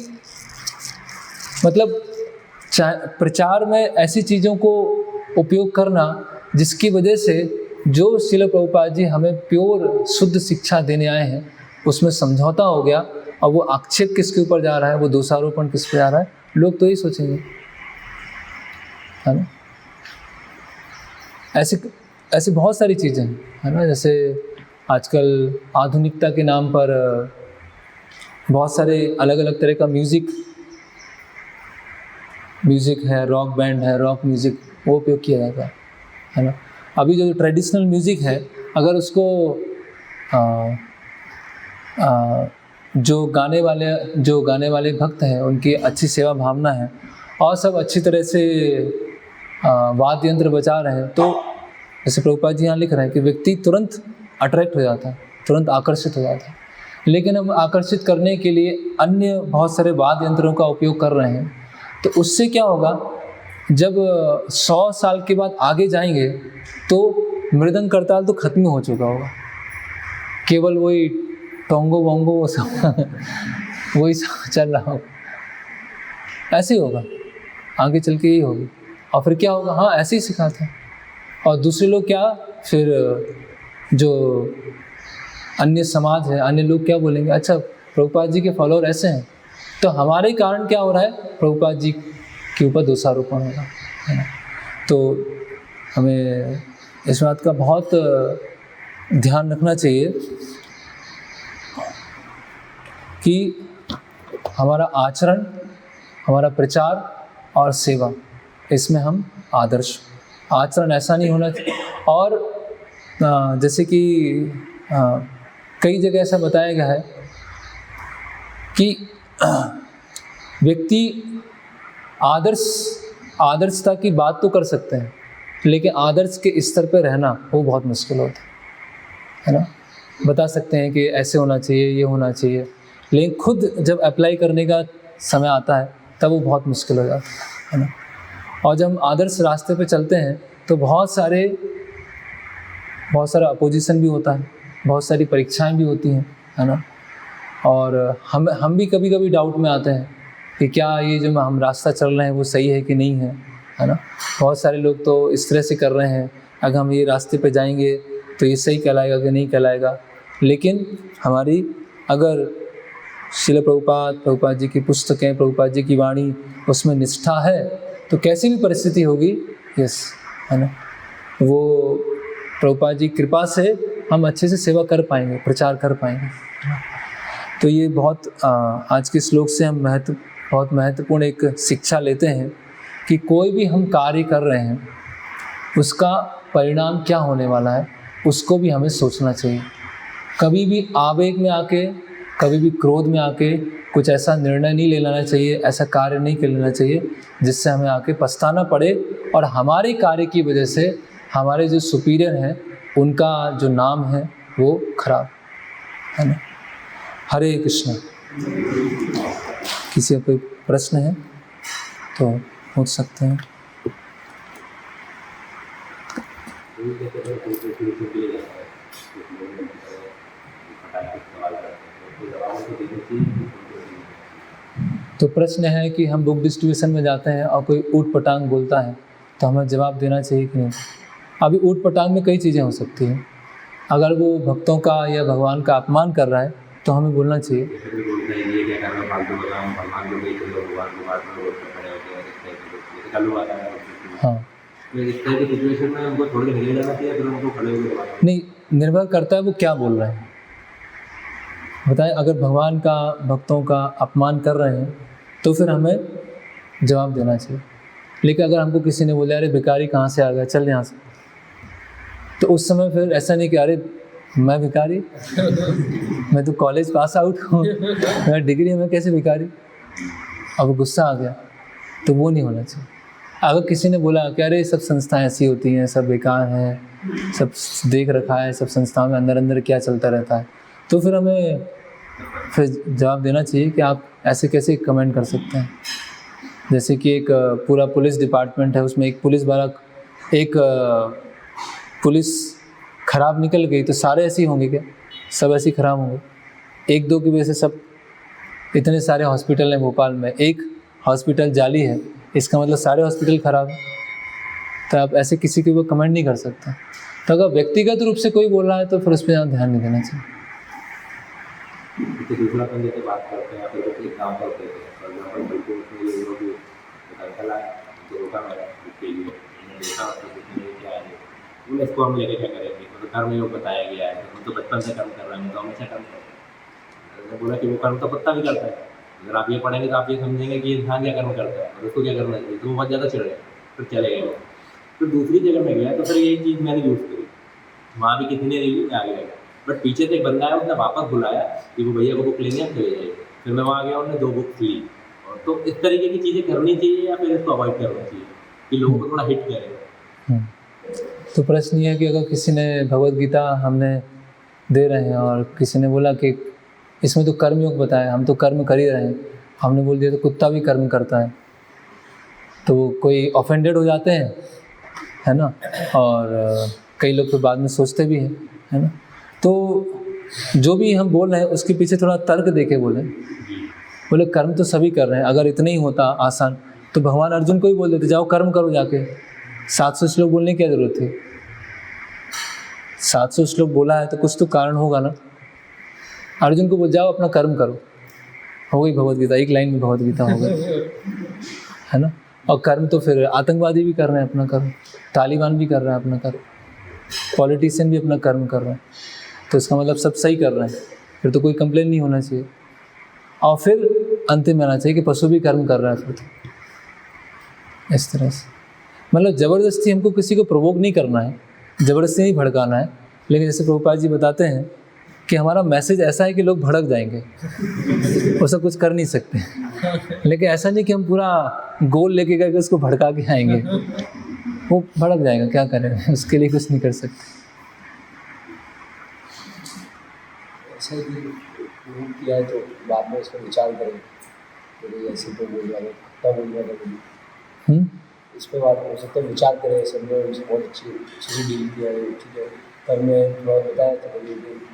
मतलब प्रचार में ऐसी चीज़ों को उपयोग करना जिसकी वजह से जो श्रील प्रभुपाद जी हमें प्योर शुद्ध शिक्षा देने आए हैं उसमें समझौता हो गया और वो आक्षेप किसके ऊपर जा रहा है, वो दोषारोपण किस पे जा रहा है, लोग तो यही सोचेंगे, है ना। ऐसी बहुत सारी चीज़ें हैं, है ना। जैसे आजकल आधुनिकता के नाम पर बहुत सारे अलग अलग तरह का म्यूज़िक है, रॉक बैंड है, रॉक म्यूज़िक वो उपयोग किया जाता है ना। अभी जो ट्रेडिशनल म्यूज़िक है अगर उसको जो गाने वाले भक्त हैं उनकी अच्छी सेवा भावना है और सब अच्छी तरह से वाद्य यंत्र बजा रहे हैं, तो जैसे प्रभुपाद जी यहाँ लिख रहे हैं कि व्यक्ति तुरंत अट्रैक्ट हो जाता है, तुरंत आकर्षित हो जाता है। लेकिन हम आकर्षित करने के लिए अन्य बहुत सारे वाद्य यंत्रों का उपयोग कर रहे हैं, तो उससे क्या होगा, जब 100 साल के बाद आगे जाएंगे तो मृदंग करताल तो खत्म हो चुका होगा, केवल वही टोंगो वोंगो वो सब वही सब चल रहा होगा। ऐसे ही होगा आगे चल के, यही होगी। और फिर क्या होगा, हाँ ऐसे ही सिखाते हैं। और दूसरे लोग क्या, फिर जो अन्य समाज है, अन्य लोग क्या बोलेंगे, अच्छा प्रभुपाद जी के फॉलोअर ऐसे हैं, तो हमारे कारण क्या हो रहा है, प्रभुपाद जी के ऊपर दोषारोपण होगा, है ना। तो हमें इस बात का बहुत ध्यान रखना चाहिए कि हमारा आचरण, हमारा प्रचार और सेवा, इसमें हम आदर्श, आचरण ऐसा नहीं होना चाहिए। और जैसे कि कई जगह ऐसा बताया गया है कि व्यक्ति आदर्शता की बात तो कर सकते हैं, लेकिन आदर्श के स्तर पर रहना वो बहुत मुश्किल होता है ना। बता सकते हैं कि ऐसे होना चाहिए, ये होना चाहिए, लेकिन खुद जब अप्लाई करने का समय आता है तब वो बहुत मुश्किल हो जाता है ना। और जब हम आदर्श रास्ते पे चलते हैं तो बहुत सारा अपोजिशन भी होता है, बहुत सारी परीक्षाएं भी होती हैं, है ना। और हम भी कभी कभी डाउट में आते हैं कि क्या ये जो हम रास्ता चल रहे हैं वो सही है कि नहीं है, है ना। बहुत सारे लोग तो इस तरह से कर रहे हैं, अगर हम ये रास्ते पे जाएंगे तो ये सही कहलाएगा कि नहीं कहलाएगा। लेकिन हमारी अगर श्रील प्रभुपाद जी की पुस्तकें, प्रभुपाद जी की वाणी, उसमें निष्ठा है तो कैसी भी परिस्थिति होगी, यस, है ना, वो प्रभुपाद जी की कृपा से हम अच्छे से सेवा कर पाएंगे, प्रचार कर पाएंगे। तो ये बहुत आज के श्लोक से हम बहुत महत्वपूर्ण एक शिक्षा लेते हैं कि कोई भी हम कार्य कर रहे हैं उसका परिणाम क्या होने वाला है, उसको भी हमें सोचना चाहिए। कभी भी आवेग में आके, कभी भी क्रोध में आके कुछ ऐसा निर्णय नहीं ले लेना चाहिए, ऐसा कार्य नहीं कर लेना चाहिए जिससे हमें आके पछताना पड़े और हमारे कार्य की वजह से हमारे जो सुपीरियर हैं उनका जो नाम है वो खराब, है ना। हरे कृष्ण। किसी का कोई प्रश्न है तो पूछ सकते हैं। तो प्रश्न है कि हम बुक डिस्ट्रीब्यूशन में जाते हैं और कोई ऊट पटांग बोलता है तो हमें जवाब देना चाहिए कि नहीं। अभी ऊट पटांग में कई चीज़ें हो सकती हैं। अगर वो भक्तों का या भगवान का अपमान कर रहा है तो हमें बोलना चाहिए। हाँ, नहीं, निर्भर करता है वो क्या बोल रहे हैं। बताएं, अगर भगवान का भक्तों का अपमान कर रहे हैं तो फिर हमें जवाब देना चाहिए। लेकिन अगर हमको किसी ने बोला अरे भिखारी कहाँ से आ गया, चल यहाँ से, तो उस समय फिर ऐसा नहीं कि अरे मैं भिखारी, मैं तो कॉलेज पास आउट हूँ, मेरा डिग्री है, मैं कैसे भिखारी। अब गुस्सा आ गया तो वो नहीं होना चाहिए। अगर किसी ने बोला कि अरे सब संस्थाएं ऐसी होती हैं, सब बेकार हैं, सब देख रखा है, सब संस्थाओं में अंदर अंदर क्या चलता रहता है, तो फिर हमें फिर जवाब देना चाहिए कि आप ऐसे कैसे कमेंट कर सकते हैं। जैसे कि एक पूरा पुलिस डिपार्टमेंट है, उसमें एक पुलिस वाला, एक पुलिस खराब निकल गई तो सारे ऐसे ही होंगे क्या? सब ऐसे ही खराब होंगे? एक दो की वजह से सब, इतने सारे हॉस्पिटल हैं भोपाल में, एक हॉस्पिटल जाली है, इसका मतलब सारे हॉस्पिटल खराब हैं। तो आप ऐसे किसी के ऊपर कमेंट नहीं कर सकते। तो अगर व्यक्तिगत रूप से कोई बोल रहा है तो फिर उस पर ध्यान नहीं देना चाहिए। तो दूसरा अपन जैसे बात करते हैं, फिर कोई काम करते हैं, फॉर एग्जाम्पल बिल्कुल उसमें ये लोग चला तो रोका मेरा उसके लिए, मैंने देखा तो उसमें क्या है, बोले इसको हम लेके क्या करेंगे, मतलब कर्म योग बताया गया है, हम तो बचपन से कर्म कर रहे हैं, तो हमेशा कर्म करते हैं। मैंने बोला कि वो कर्म तो कुत्ता भी करता है। अगर आप ये पढ़ेंगे तो आप ये समझेंगे कि इंसान क्या कर्म करता है और उसको क्या करना चाहिए, तो वो बहुत ज़्यादा चिढ़ गया, फिर चले गए। फिर दूसरी जगह में गया तो फिर यही चीज़ मैंने यूज़ करी, वहाँ भी किसी ने नहीं लिया, आगे गया, बट पीछे से एक बंदा है, उसने वापस बुलाया कि वो भैया को बुक लेंगे, आप चले जाइए। फिर मैं वहाँ गया, उन्होंने 2 बुक्स ली। और तो इस तरीके की चीज़ें करनी चाहिए या फिर इसको अवॉइड करना चाहिए कि लोगों को थोड़ा हिट करे। तो प्रश्न ये है कि अगर किसी ने भगवद गीता हमने दे रहे हैं और किसी ने बोला कि इसमें तो कर्मयोग बताया, हम तो कर्म कर ही रहे हैं, हमने बोल दिया तो कुत्ता भी कर्म करता है, तो कोई ऑफेंडेड हो जाते हैं, है ना। और कई लोग फिर बाद में सोचते भी हैं, है ना। तो जो भी हम बोल रहे हैं उसके पीछे थोड़ा तर्क देके बोलें। बोले कर्म तो सभी कर रहे हैं, अगर इतना ही होता आसान तो भगवान अर्जुन को ही बोल देते जाओ कर्म करो जाके। 700 श्लोक बोलने की क्या जरूरत थी? 700 श्लोक बोला है तो कुछ तो कारण होगा ना। अर्जुन को बोल जाओ अपना कर्म करो, हो गई भगवद गीता, एक लाइन में भगवद गीता हो गई, है ना। और कर्म तो फिर आतंकवादी भी कर रहे हैं अपना कर्म, तालिबान भी कर रहा है अपना कर्म, पॉलिटिशियन भी अपना कर्म कर रहे हैं, तो इसका मतलब सब सही कर रहे हैं, फिर तो कोई कंप्लेन नहीं होना चाहिए। और फिर अंतिम में आना चाहिए कि पशु भी कर्म कर रहा है, फिर तो इस तरह से मतलब ज़बरदस्ती हमको किसी को प्रोवोक नहीं करना है, ज़बरदस्ती नहीं भड़काना है। लेकिन जैसे प्रभुपाद जी बताते हैं कि हमारा मैसेज ऐसा है कि लोग भड़क जाएंगे, वो सब कुछ कर नहीं सकते। लेकिन ऐसा नहीं कि हम पूरा गोल लेके गए उसको भड़का के आएंगे, वो भड़क जाएगा, क्या करें, उसके लिए कुछ नहीं कर सकते। ऐसा ही किया है तो बाद में उस पर विचार करें, तो ऐसे तो बोल रहा है, कुत्ता बोल रहा था, इस पर बात हो सकता है विचार करें। सबने उनसे बहुत अच्छी डील किया है, ठीक है। पर मैं थोड़ा बताया तो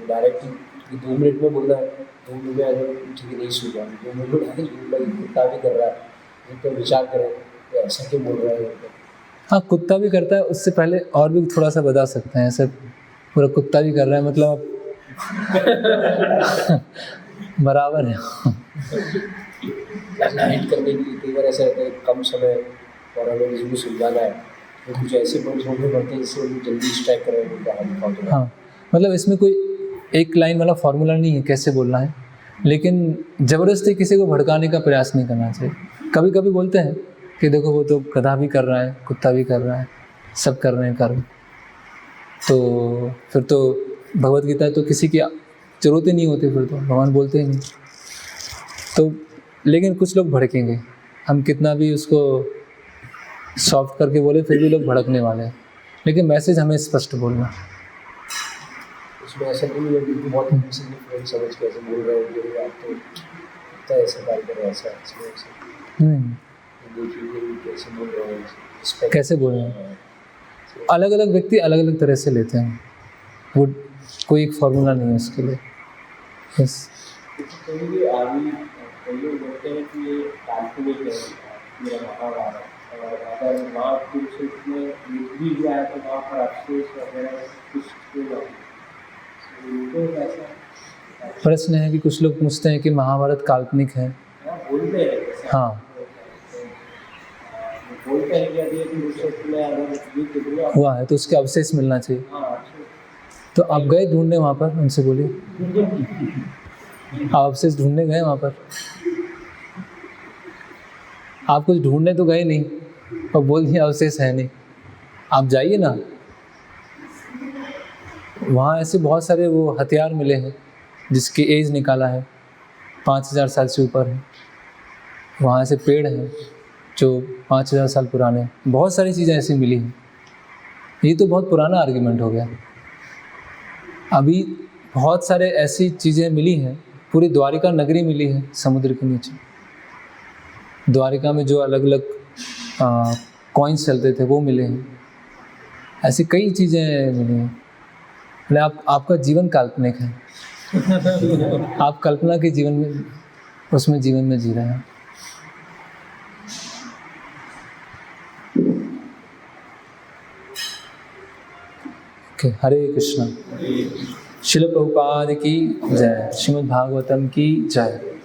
डायरेक्टली 2 मिनट में बोल रहा है, 2 मिनट में अगर ठीक है नहीं सुन रहा, 2 मिनट में डायरेक्ट बोल रहा है कुत्ता भी कर रहा है, तो विचार करें तो ऐसा क्यों बोल रहा है। हाँ, कुत्ता भी करता है, उससे पहले और भी थोड़ा सा बता सकते हैं। ऐसे पूरा कुत्ता भी कर रहा है मतलब बराबर है। हिट करने के लिए कई बार ऐसा रहता है कम समय और हमें किसी को सुलझाना है, तो कुछ ऐसे पॉइंट्स होने पड़ते हैं जिससे उनको जल्दी स्ट्राइक करें। हाँ, मतलब इसमें कोई एक लाइन वाला फॉर्मूला नहीं है कैसे बोलना है, लेकिन ज़बरदस्ती किसी को भड़काने का प्रयास नहीं करना चाहिए। कभी कभी बोलते हैं कि देखो वो तो गधा भी कर रहा है, कुत्ता भी कर रहा है, सब कर रहे हैं कर्म, तो फिर तो भगवद गीता तो किसी की ज़रूरत ही नहीं होती, फिर तो भगवान बोलते ही नहीं। तो लेकिन कुछ लोग भड़केंगे, हम कितना भी उसको सॉफ्ट करके बोले फिर भी लोग भड़कने वाले हैं, लेकिन मैसेज हमें स्पष्ट बोलना। उसमें ऐसा नहीं है कि बहुत समझ के ऐसे बोल रहे हो, आप तो लगता है ऐसे बात कर ऐसा इसमें ऐसा देखिए कैसे बोल रहे हैं respect- कैसे बोल रहे हैं? अलग अलग व्यक्ति अलग अलग तरह से लेते हैं, वो कोई एक फॉर्मूला नहीं है उसके लिए। बस कहीं भी आदमी कई लोग बोलते हैं कि ये काल्पनिक है मेरा महाभारत, और अगर महापुरुष में युद्ध भी हुआ है तो वहाँ पर अफसोस वगैरह कुछ होगा उनको ऐसा प्रश्न है कि कुछ लोग पूछते हैं कि महाभारत काल्पनिक है। बोलते हैं ऐसा। हाँ, बोलते हैं कि अभी कुरुक्षेत्र में अगर युद्ध हुआ हुआ है तो उसके अवशेष मिलना चाहिए। हाँ तो आप गए ढूंढने वहाँ पर, उनसे बोलिए आप अवशेष ढूंढने गए वहाँ पर? आप कुछ ढूंढने तो गए नहीं और बोल दिया अवशेष है नहीं। आप जाइए ना, वहाँ ऐसे बहुत सारे वो हथियार मिले हैं जिसकी एज निकाला है 5000 साल से ऊपर है। वहाँ ऐसे पेड़ हैं जो 5000 साल पुराने हैं। बहुत सारी चीज़ें ऐसी मिली हैं। ये तो बहुत पुराना आर्ग्यूमेंट हो गया। अभी बहुत सारे ऐसी चीज़ें मिली हैं, पूरी द्वारिका नगरी मिली है समुद्र के नीचे। द्वारिका में जो अलग अलग कॉइन्स चलते थे वो मिले हैं। ऐसी कई चीज़ें मिली हैं। मतलब आपका जीवन काल्पनिक है। आप कल्पना के जीवन में, उसमें जीवन में जी रहे हैं। ओके, हरे कृष्णा। श्रील प्रभुपाद की जय। श्रीमद् भागवतम की जय।